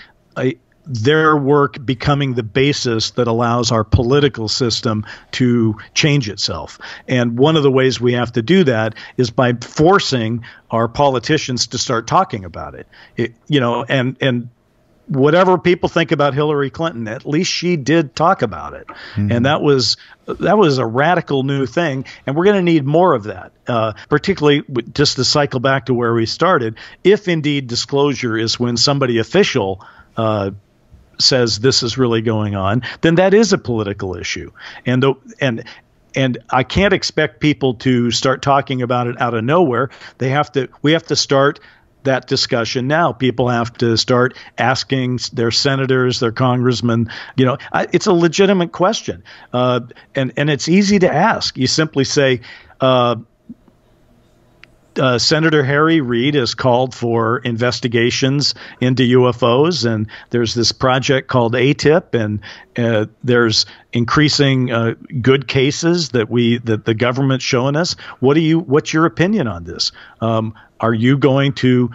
their work becoming the basis that allows our political system to change itself. And one of the ways we have to do that is by forcing our politicians to start talking about it. And whatever people think about Hillary Clinton, at least she did talk about it. Mm-hmm. And that was a radical new thing. And we're going to need more of that, particularly just to cycle back to where we started. If indeed disclosure is when somebody official says this is really going on, then that is a political issue. And I can't expect people to start talking about it out of nowhere. We have to start that discussion now. People have to start asking their senators, their congressmen. It's a legitimate question, and it's easy to ask. You simply say, Senator Harry Reid has called for investigations into UFOs, and there's this project called ATIP, and there's increasing good cases that the government's showing us. What's your opinion on this? Are you going to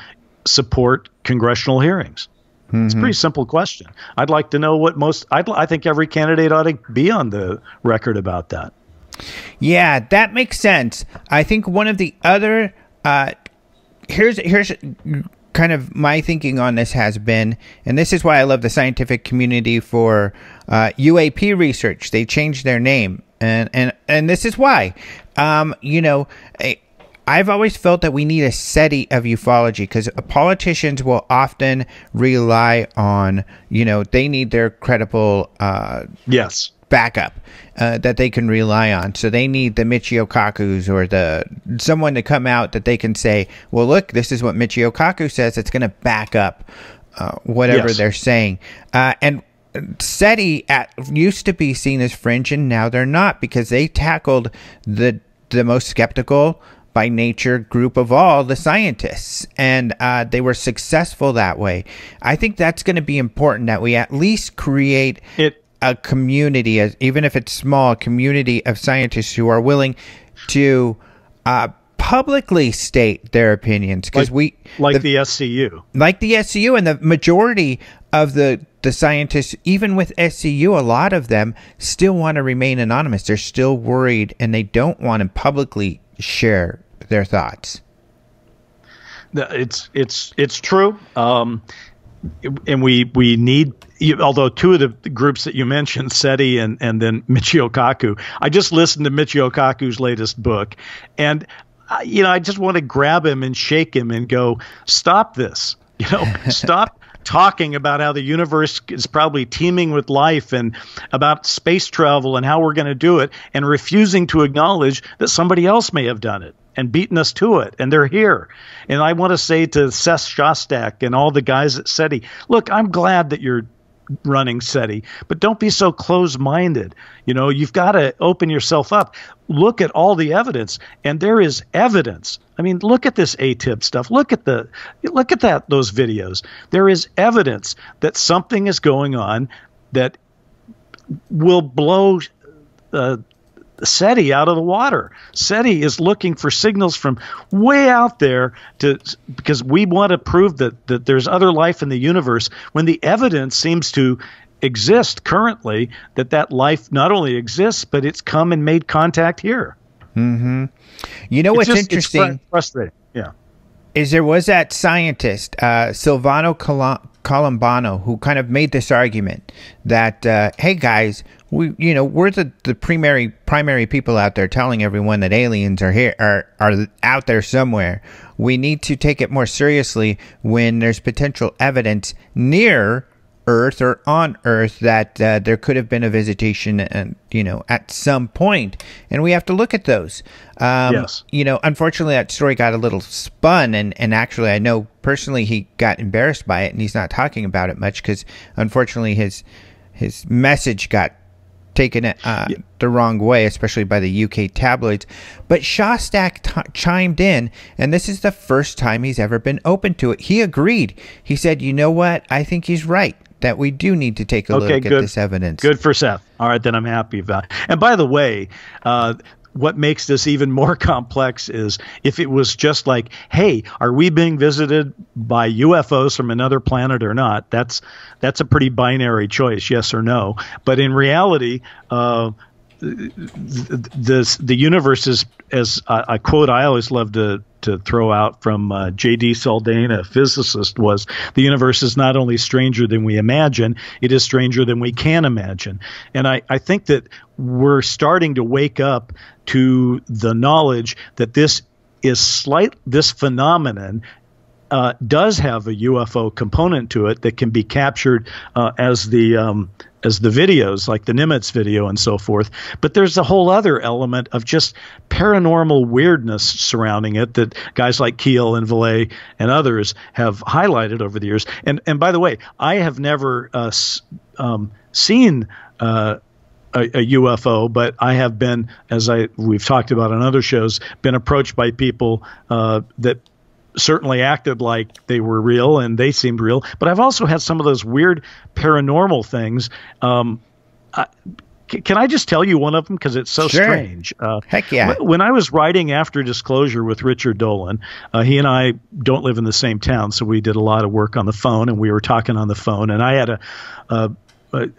support congressional hearings? Mm-hmm. It's a pretty simple question. I'd like to know I think every candidate ought to be on the record about that. Yeah, that makes sense. I think one of the other here's kind of my thinking on this has been, and this is why I love the scientific community for UAP research. They changed their name, and this is why. I've always felt that we need a SETI of ufology, because politicians will often rely on, they need their credible backup that they can rely on. So they need the Michio Kakus or someone to come out that they can say, well, look, this is what Michio Kaku says. It's going to back up whatever they're saying. And SETI used to be seen as fringe, and now they're not, because they tackled the most skeptical by nature group of all the scientists, and they were successful that way. I think that's going to be important, that we at least create a community, even if it's small, a community of scientists who are willing to publicly state their opinions, because the SCU, and the majority of the scientists, even with SCU, a lot of them still want to remain anonymous. They're still worried, and they don't want to publicly share their thoughts. It's true, and we need. Although two of the groups that you mentioned, SETI and then Michio Kaku, I just listened to Michio Kaku's latest book, and I just want to grab him and shake him and go, stop this. Stop talking about how the universe is probably teeming with life and about space travel and how we're going to do it, and refusing to acknowledge that somebody else may have done it and beaten us to it, and they're here. And I want to say to Seth Shostak and all the guys at SETI, look, I'm glad that you're running SETI, but don't be so close-minded. You've got to open yourself up. Look at all the evidence, and there is evidence. I mean, look at this ATIP stuff. Look at those videos. There is evidence that something is going on that will blow SETI out of the water. SETI is looking for signals from way out there because we want to prove that there's other life in the universe, when the evidence seems to exist currently that life not only exists, but it's come and made contact here. Mm-hmm. What's interesting? It's frustrating. Yeah. is there was that scientist, Silvano Colombano, who kind of made this argument that, hey guys, we're the primary people out there telling everyone that aliens are here, are out there somewhere. We need to take it more seriously when there's potential evidence near Earth or on Earth that there could have been a visitation, and at some point, and we have to look at those. Yes. Unfortunately, that story got a little spun, and actually, I know personally he got embarrassed by it, and he's not talking about it much because, unfortunately, his message got taken the wrong way, especially by the UK tabloids. But Shostak chimed in, and this is the first time he's ever been open to it. He agreed. He said, "You know what? I think he's right, that we do need to take a look at this evidence." Good for Seth. All right, then I'm happy about it. And by the way, what makes this even more complex is if it was just like, hey, are we being visited by UFOs from another planet or not? That's a pretty binary choice, yes or no. But in reality, the universe is, as a quote I always love to throw out from J.D. Saldane, a physicist, was, the universe is not only stranger than we imagine, it is stranger than we can imagine. And I think that we're starting to wake up to the knowledge that this phenomenon does have a UFO component to it that can be captured as the videos, like the Nimitz video and so forth. But there's a whole other element of just paranormal weirdness surrounding it that guys like Keel and Vallée and others have highlighted over the years. And by the way, I have never seen a UFO, but I have been, as we've talked about on other shows, been approached by people that certainly acted like they were real and they seemed real. But I've also had some of those weird paranormal things. Can I just tell you one of them, because it's so strange? Heck yeah. When I was writing After Disclosure with Richard Dolan, he and I don't live in the same town, so we did a lot of work on the phone, and we were talking on the phone, and I had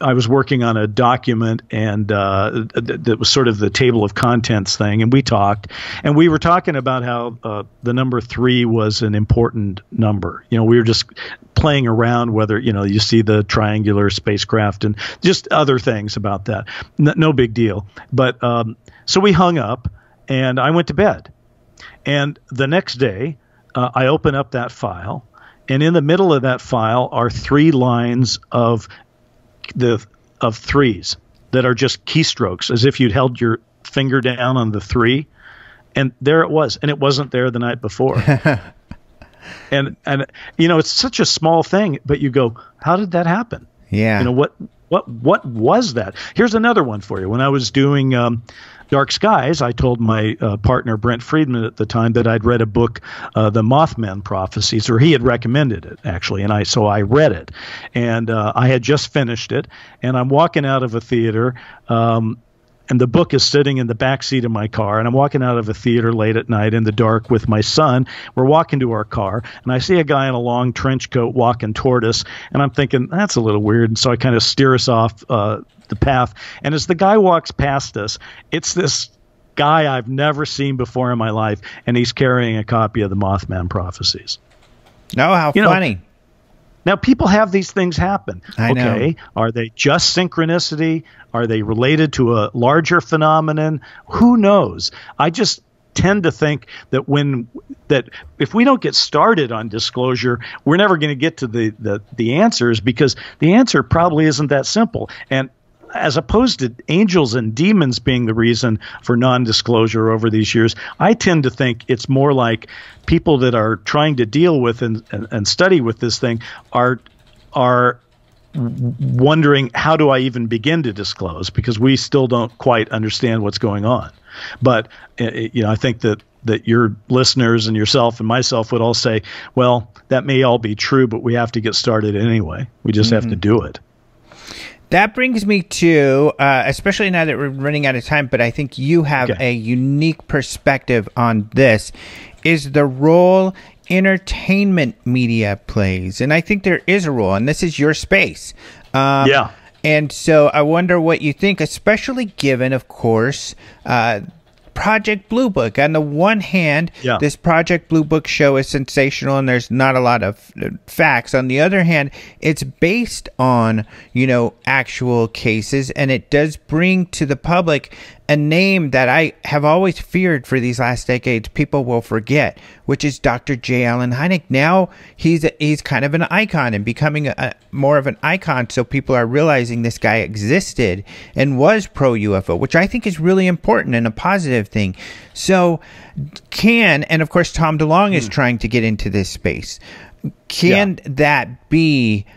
I was working on a document, and that was sort of the table of contents thing, and we talked, and we were talking about how the number 3 was an important number. We were just playing around whether, you see the triangular spacecraft and just other things about that. No big deal. But so we hung up, and I went to bed. And the next day, I open up that file, and in the middle of that file are 3 lines of threes that are just keystrokes, as if you'd held your finger down on the 3, and there it was, and it wasn't there the night before. and it's such a small thing, but you go, how did that happen? Yeah. What was that? Here's another one for you. When I was doing Dark Skies, I told my partner Brent Friedman at the time that I'd read a book, The Mothman Prophecies, or he had recommended it, actually, and so I read it, and I had just finished it, and I'm walking out of a theater, and the book is sitting in the back seat of my car, and I'm walking out of a theater late at night in the dark with my son. We're walking to our car, and I see a guy in a long trench coat walking toward us, and I'm thinking, that's a little weird, and so I kind of steer us off the path. And as the guy walks past us, it's this guy I've never seen before in my life, and he's carrying a copy of the Mothman Prophecies. Oh, how funny. Now, people have these things happen. I know. Are they just synchronicity? Are they related to a larger phenomenon? Who knows? I just tend to think that if we don't get started on disclosure, we're never going to get to the answers, because the answer probably isn't that simple. And as opposed to angels and demons being the reason for non-disclosure over these years, I tend to think it's more like people that are trying to deal with and study with this thing are wondering, how do I even begin to disclose? Because we still don't quite understand what's going on. But I think that your listeners and yourself and myself would all say, well, that may all be true, but we have to get started anyway. We just have to do it. That brings me to, especially now that we're running out of time, but I think you have a unique perspective on this, is the role entertainment media plays. And I think there is a role, and this is your space. And so I wonder what you think, especially given, of course, Project Blue Book. On the one hand, this Project Blue Book show is sensational and there's not a lot of facts. On the other hand, it's based on, actual cases, and it does bring to the public a name that I have always feared for these last decades people will forget, which is Dr. J. Allen Hynek. Now he's kind of an icon and becoming more of an icon, so people are realizing this guy existed and was pro-UFO, which I think is really important and a positive thing. So and of course Tom DeLonge is trying to get into this space. Can that be,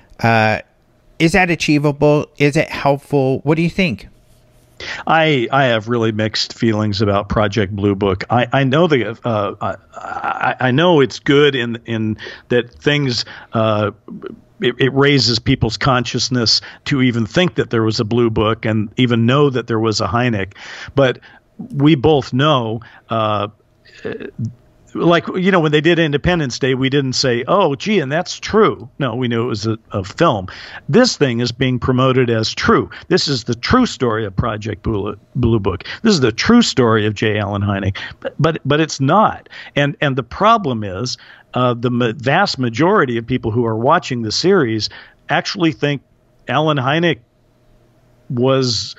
is that achievable? Is it helpful? What do you think? I have really mixed feelings about Project Blue Book. I know I know it's good in that things it raises people's consciousness to even think that there was a Blue Book and even know that there was a Hynek. But we both know, when they did Independence Day, we didn't say, oh, gee, and that's true. No, we knew it was a film. This thing is being promoted as true. This is the true story of Project Blue Book. This is the true story of J. Allen Hynek. But it's not. And the problem is the vast majority of people who are watching the series actually think Allen Hynek was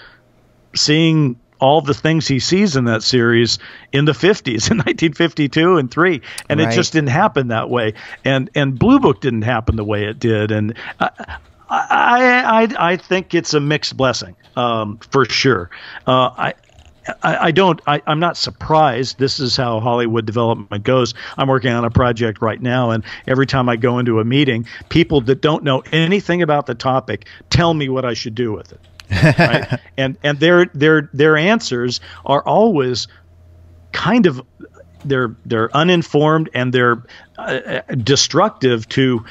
seeing all the things he sees in that series in the 50s, in 1952 and 3, and it just didn't happen that way. And Blue Book didn't happen the way it did. And I think it's a mixed blessing, for sure. I'm not surprised. This is how Hollywood development goes. I'm working on a project right now, and every time I go into a meeting, people that don't know anything about the topic tell me what I should do with it. Right? And their answers are always kind of they're uninformed, and they're destructive to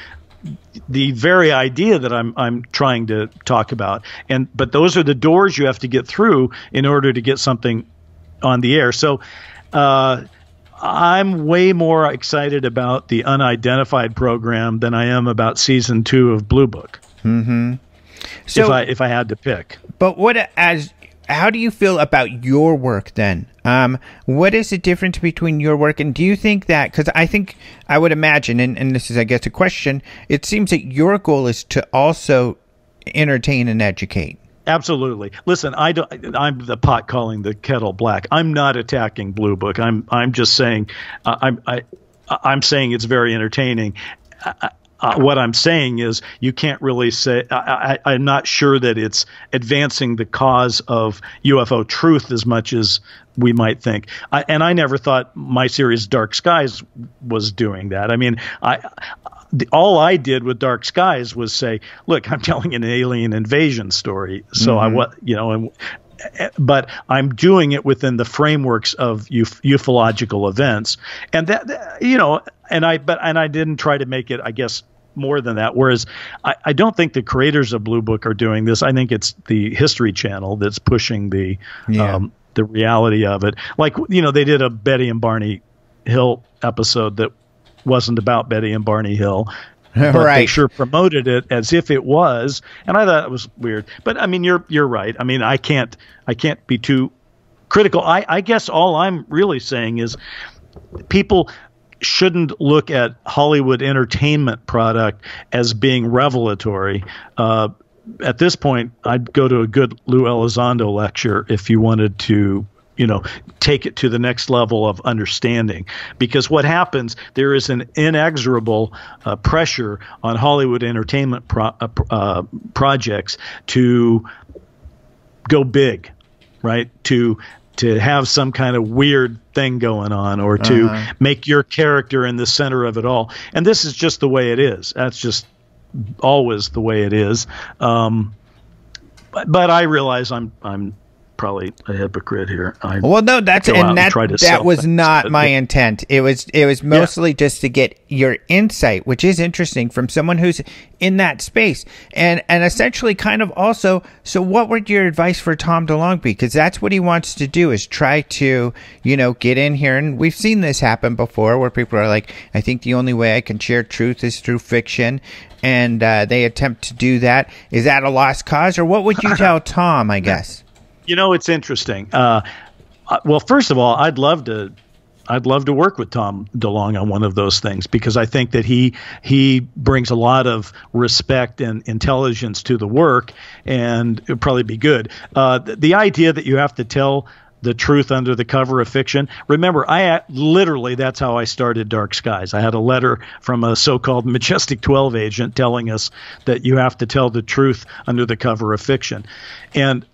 the very idea that I'm trying to talk about. But those are the doors you have to get through in order to get something on the air. So I'm way more excited about the Unidentified program than I am about season 2 of Blue Book. Mm-hmm. So, if I had to pick. But how do you feel about your work then? What is the difference between your work, and do you think that, because I would imagine, and this is, I guess, a question, it seems that your goal is to also entertain and educate. Absolutely. Listen, I'm the pot calling the kettle black. I'm not attacking Blue Book. I'm just saying, I'm saying it's very entertaining. What I'm saying is you can't really say I'm not sure that it's advancing the cause of UFO truth as much as we might think. And I never thought my series Dark Skies was doing that. I mean, all I did with Dark Skies was say, look, I'm telling an alien invasion story. So but I'm doing it within the frameworks of ufological events, and I didn't try to make it, I guess, more than that. Whereas I don't think the creators of Blue Book are doing this. I think it's the History Channel that's pushing the reality of it. Like, they did a Betty and Barney Hill episode that wasn't about Betty and Barney Hill. But they sure promoted it as if it was, and I thought it was weird. But I mean, you're right. I mean, I can't be too critical. I guess all I'm really saying is people shouldn't look at Hollywood entertainment product as being revelatory. At this point, I'd go to a good Lou Elizondo lecture if you wanted to, take it to the next level of understanding. Because what happens, there is an inexorable pressure on Hollywood entertainment projects to go big, right? To have some kind of weird thing going on, or to make your character in the center of it all. And this is just the way it is. That's just always the way it is. But I realize I'm probably a hypocrite here. That was not my intent. It was mostly just to get your insight, which is interesting from someone who's in that space, and essentially kind of also. So, what would your advice for Tom DeLonge be? Because that's what he wants to do, is try to get in here, and we've seen this happen before, where people are like, I think the only way I can share truth is through fiction. And they attempt to do that. Is that a lost cause, or what would you tell Tom, I guess? It's interesting. Well, first of all, I'd love to work with Tom DeLonge on one of those things, because I think that he brings a lot of respect and intelligence to the work, and it'd probably be good. The idea that you have to tell the truth under the cover of fiction. Remember, literally, that's how I started Dark Skies. I had a letter from a so-called Majestic 12 agent telling us that you have to tell the truth under the cover of fiction. And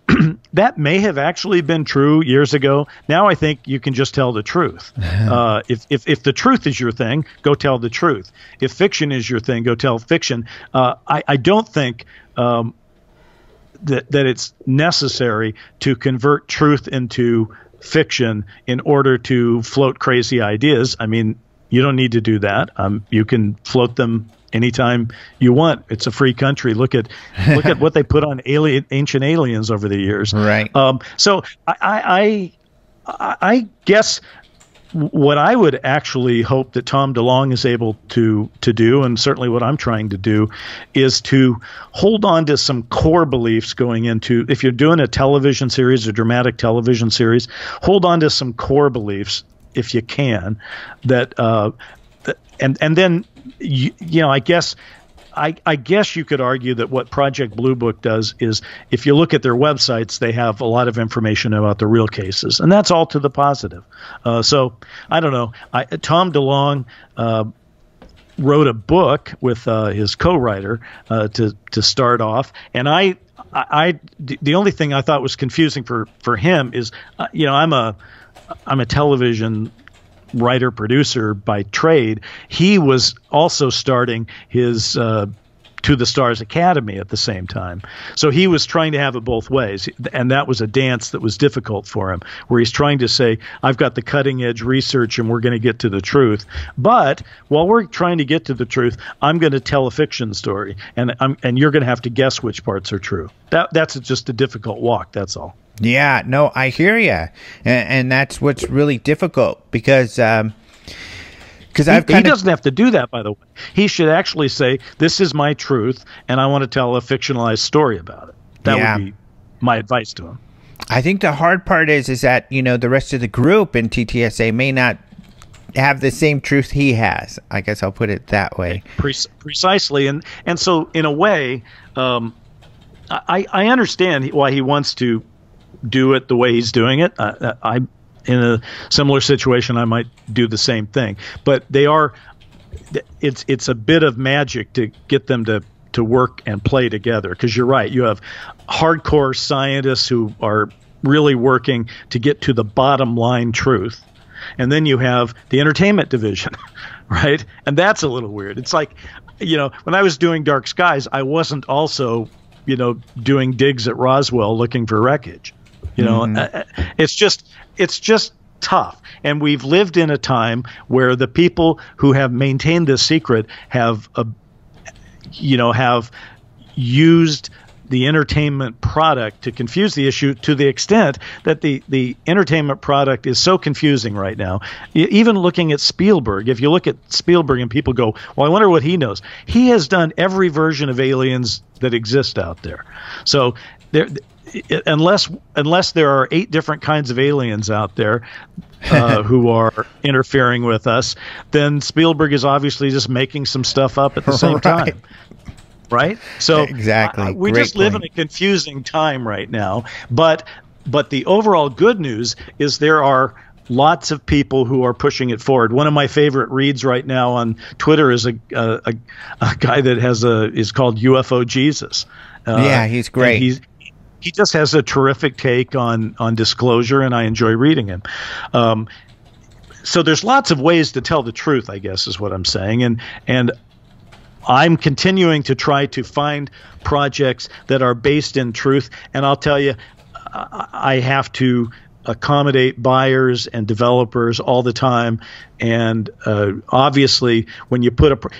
that may have actually been true years ago. Now I think you can just tell the truth. If the truth is your thing, go tell the truth. If fiction is your thing, go tell fiction. I don't think that it's necessary to convert truth into fiction in order to float crazy ideas. I mean, you don't need to do that. You can float them anytime you want. It's a free country. Look at what they put on ancient aliens over the years. Right. So I guess what I would actually hope that Tom DeLonge is able to do, and certainly what I'm trying to do, is to hold on to some core beliefs going into, if you're doing a television series, a dramatic television series, hold on to some core beliefs if you can, that and then you know, I guess you could argue that what Project Blue Book does is, if you look at their websites, they have a lot of information about the real cases, and that's all to the positive. So I don't know. Tom DeLonge wrote a book with his co-writer to start off, and the only thing I thought was confusing for him is, you know, I'm a television writer producer by trade. He was also starting his To the Stars Academy at the same time. So he was trying to have it both ways, and that was a dance that was difficult for him, where he's trying to say, I've got the cutting edge research and we're going to get to the truth, but while we're trying to get to the truth, I'm going to tell a fiction story, and you're going to have to guess which parts are true. That's just a difficult walk, that's all. Yeah, no, I hear you, and that's what's really difficult, because he doesn't have to do that, by the way. He should actually say, this is my truth, and I want to tell a fictionalized story about it. That would be my advice to him. I think the hard part is that, you know, the rest of the group in TTSA may not have the same truth he has. I guess I'll put it that way. Precisely, and so in a way, I understand why he wants to do it the way he's doing it. In a similar situation, I might do the same thing. But it's a bit of magic to get them to work and play together. Because you're right, you have hardcore scientists who are really working to get to the bottom line truth, and then you have the entertainment division, right? And that's a little weird. It's like, you know, when I was doing Dark Skies, I wasn't also, you know, doing digs at Roswell looking for wreckage. You know, it's just tough. And we've lived in a time where the people who have maintained this secret have used the entertainment product to confuse the issue, to the extent that the entertainment product is so confusing right now. Even looking at Spielberg, if you look at Spielberg and people go, well, I wonder what he knows. He has done every version of aliens that exist out there. So unless there are 8 different kinds of aliens out there who are interfering with us, then Spielberg is obviously just making some stuff up at the same time. Right? So exactly. We just live in a confusing time right now. But the overall good news is there are lots of people who are pushing it forward. One of my favorite reads right now on Twitter is a guy that is called UFO Jesus. Yeah, he's great. He just has a terrific take on disclosure, and I enjoy reading him. So there's lots of ways to tell the truth, I guess, is what I'm saying. And I'm continuing to try to find projects that are based in truth. And I'll tell you, I have to accommodate buyers and developers all the time. And obviously, when you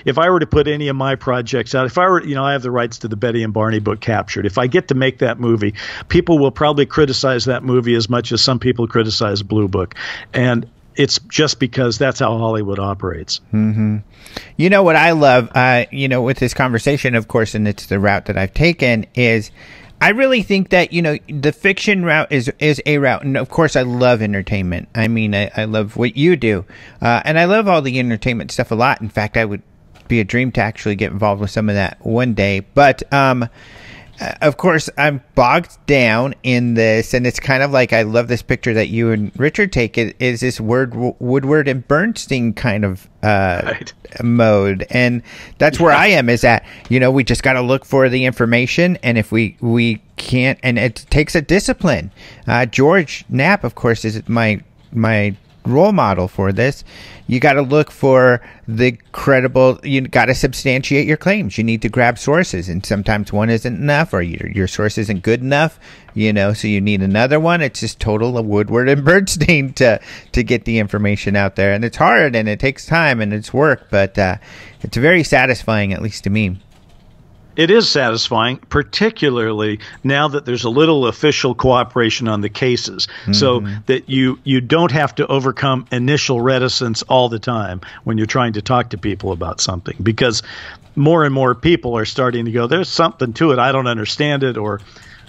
if I were to put any of my projects out, I have the rights to the Betty and Barney book Captured. If I get to make that movie, people will probably criticize that movie as much as some people criticize Blue Book. And it's just because that's how Hollywood operates. Mm-hmm. You know what I love, with this conversation, of course, and it's the route that I've taken, is I really think that, the fiction route is a route. And of course, I love entertainment. I mean, I love what you do. And I love all the entertainment stuff a lot. In fact, I would be a dream to actually get involved with some of that one day. But of course, I'm bogged down in this, and it's kind of like, I love this picture that you and Richard take. It is this Woodward and Bernstein kind of right. mode, and that's where I am. Is that we just got to look for the information, and if we can't, and it takes a discipline. George Knapp, of course, is my role model for this. You got to look for the credible, you got to substantiate your claims. You need to grab sources, and sometimes one isn't enough, or your source isn't good enough, so you need another one. It's just total of Woodward and Bernstein to get the information out there. And it's hard, and it takes time, and it's work, but it's very satisfying, at least to me. It is satisfying, particularly now that there's a little official cooperation on the cases, so that you don't have to overcome initial reticence all the time when you're trying to talk to people about something, because more and more people are starting to go, there's something to it, I don't understand it, or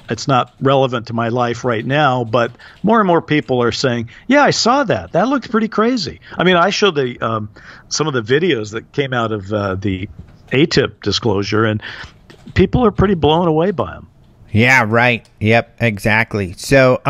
it's not relevant to my life right now. But more and more people are saying, yeah, I saw that. That looked pretty crazy. I mean, I showed some of the videos that came out of the ATIP disclosure, and people are pretty blown away by them. Yeah, right. Yep, exactly. So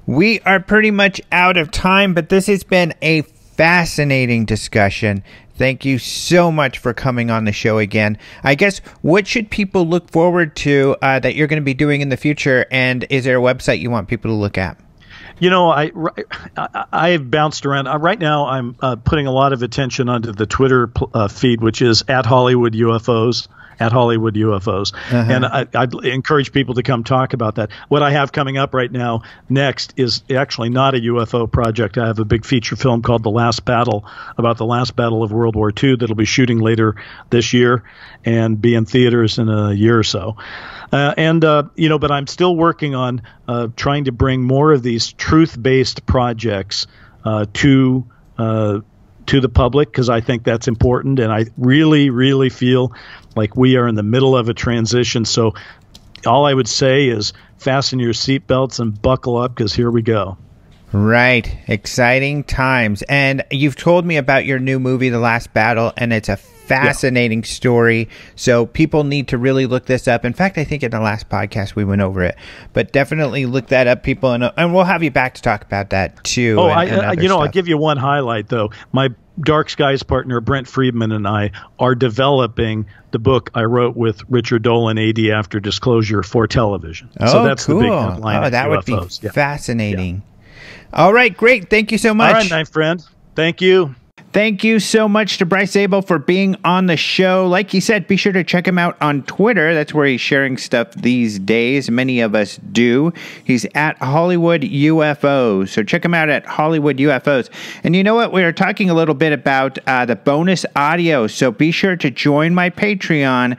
we are pretty much out of time, but this has been a fascinating discussion. Thank you so much for coming on the show again. I guess, what should people look forward to that you're going to be doing in the future, and is there a website you want people to look at? I've bounced around. Right now, I'm putting a lot of attention onto the Twitter feed, which is at Hollywood UFOs. And I'd encourage people to come talk about that. What I have coming up right now next is actually not a UFO project. I have a big feature film called The Last Battle, about the last battle of World War II, that'll be shooting later this year and be in theaters in a year or so. But I'm still working on trying to bring more of these truth-based projects to the public, because I think that's important, and I really, really feel like we are in the middle of a transition. So all I would say is fasten your seatbelts and buckle up, because here we go. Right. Exciting times. And you've told me about your new movie, The Last Battle, and it's a fascinating story. So people need to really look this up. In fact, I think in the last podcast we went over it, but definitely look that up, people. And we'll have you back to talk about that too. Oh, I'll give you one highlight though. My Dark Skies partner, Brent Friedman, and I are developing the book I wrote with Richard Dolan, AD After Disclosure, for television. So that's cool. The big headline. Oh, that UFOs. would be fascinating. Yeah. All right, great. Thank you so much. All right, my friend. Thank you. Thank you so much to Bryce Zabel for being on the show. Like he said, be sure to check him out on Twitter. That's where he's sharing stuff these days. Many of us do. He's at Hollywood UFOs. So check him out at Hollywood UFOs. And you know what? We were talking a little bit about the bonus audio. So be sure to join my Patreon.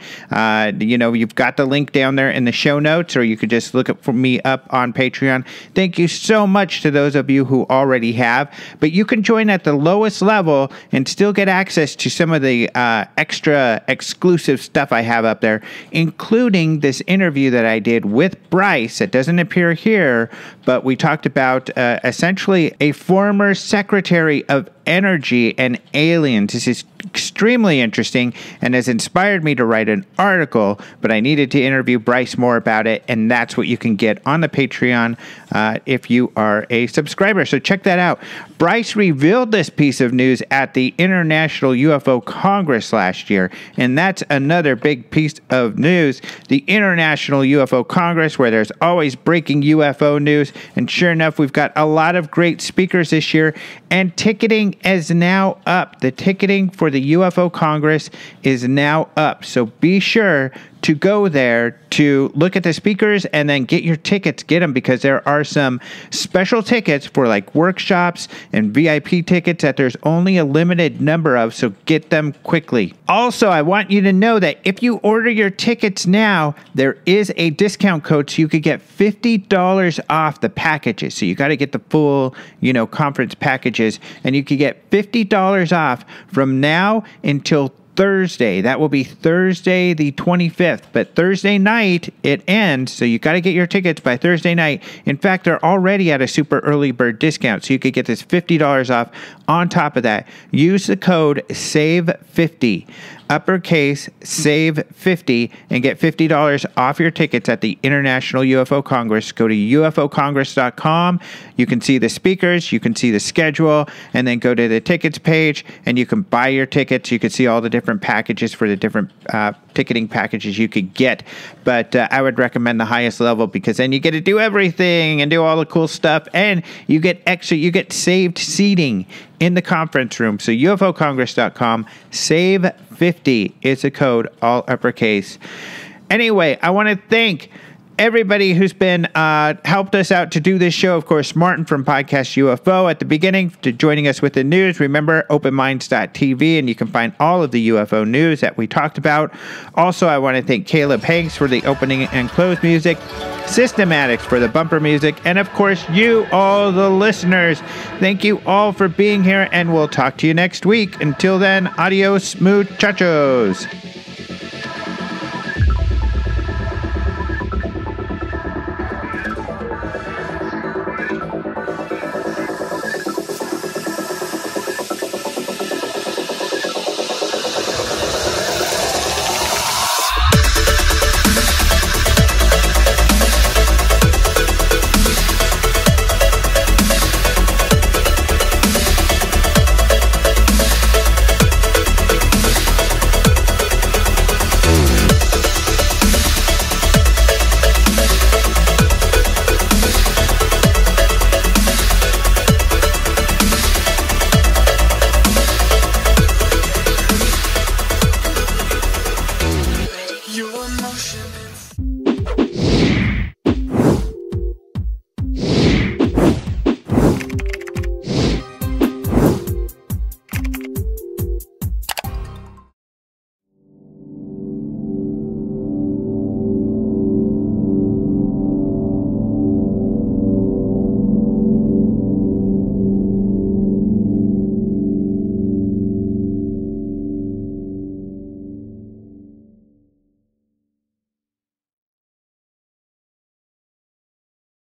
You've got the link down there in the show notes, or you could just look for me up on Patreon. Thank you so much to those of you who already have. But you can join at the lowest level and still get access to some of the extra exclusive stuff I have up there, including this interview that I did with Bryce. It doesn't appear here, but we talked about essentially a former secretary of energy and aliens. This is extremely interesting and has inspired me to write an article, but I needed to interview Bryce more about it, and that's what you can get on the Patreon if you are a subscriber. So check that out. Bryce revealed this piece of news at the International UFO Congress last year, and that's another big piece of news. The International UFO Congress, where there's always breaking UFO news, and sure enough, we've got a lot of great speakers this year, and ticketing is now up. The ticketing for the UFO Congress is now up, so be sure to go there to look at the speakers and then get your tickets. Get them, because there are some special tickets for like workshops and VIP tickets that there's only a limited number of, so get them quickly. Also, I want you to know that if you order your tickets now, there is a discount code, so you could get $50 off the packages. So you got to get the full, conference packages, and you could get $50 off from now until Thursday. That will be Thursday the 25th. But Thursday night, it ends, so you got to get your tickets by Thursday night. In fact, they're already at a super early bird discount, so you could get this $50 off. On top of that, use the code SAVE50, uppercase SAVE50, and get $50 off your tickets at the International UFO Congress. Go to ufocongress.com. You can see the speakers, you can see the schedule, and then go to the tickets page, and you can buy your tickets. You can see all the different packages for the different ticketing packages you could get. But I would recommend the highest level, because then you get to do everything and do all the cool stuff, and you get saved seating in the conference room. So ufocongress.com, SAVE50 is the code, all uppercase. Anyway, I want to thank everybody who's been helped us out to do this show. Of course, Martin from Podcast UFO at the beginning, to joining us with the news. Remember, openminds.tv, and you can find all of the UFO news that we talked about. Also, I want to thank Caleb Hanks for the opening and close music, Systematics for the bumper music, and of course, you, all the listeners. Thank you all for being here, and we'll talk to you next week. Until then, adios, muchachos.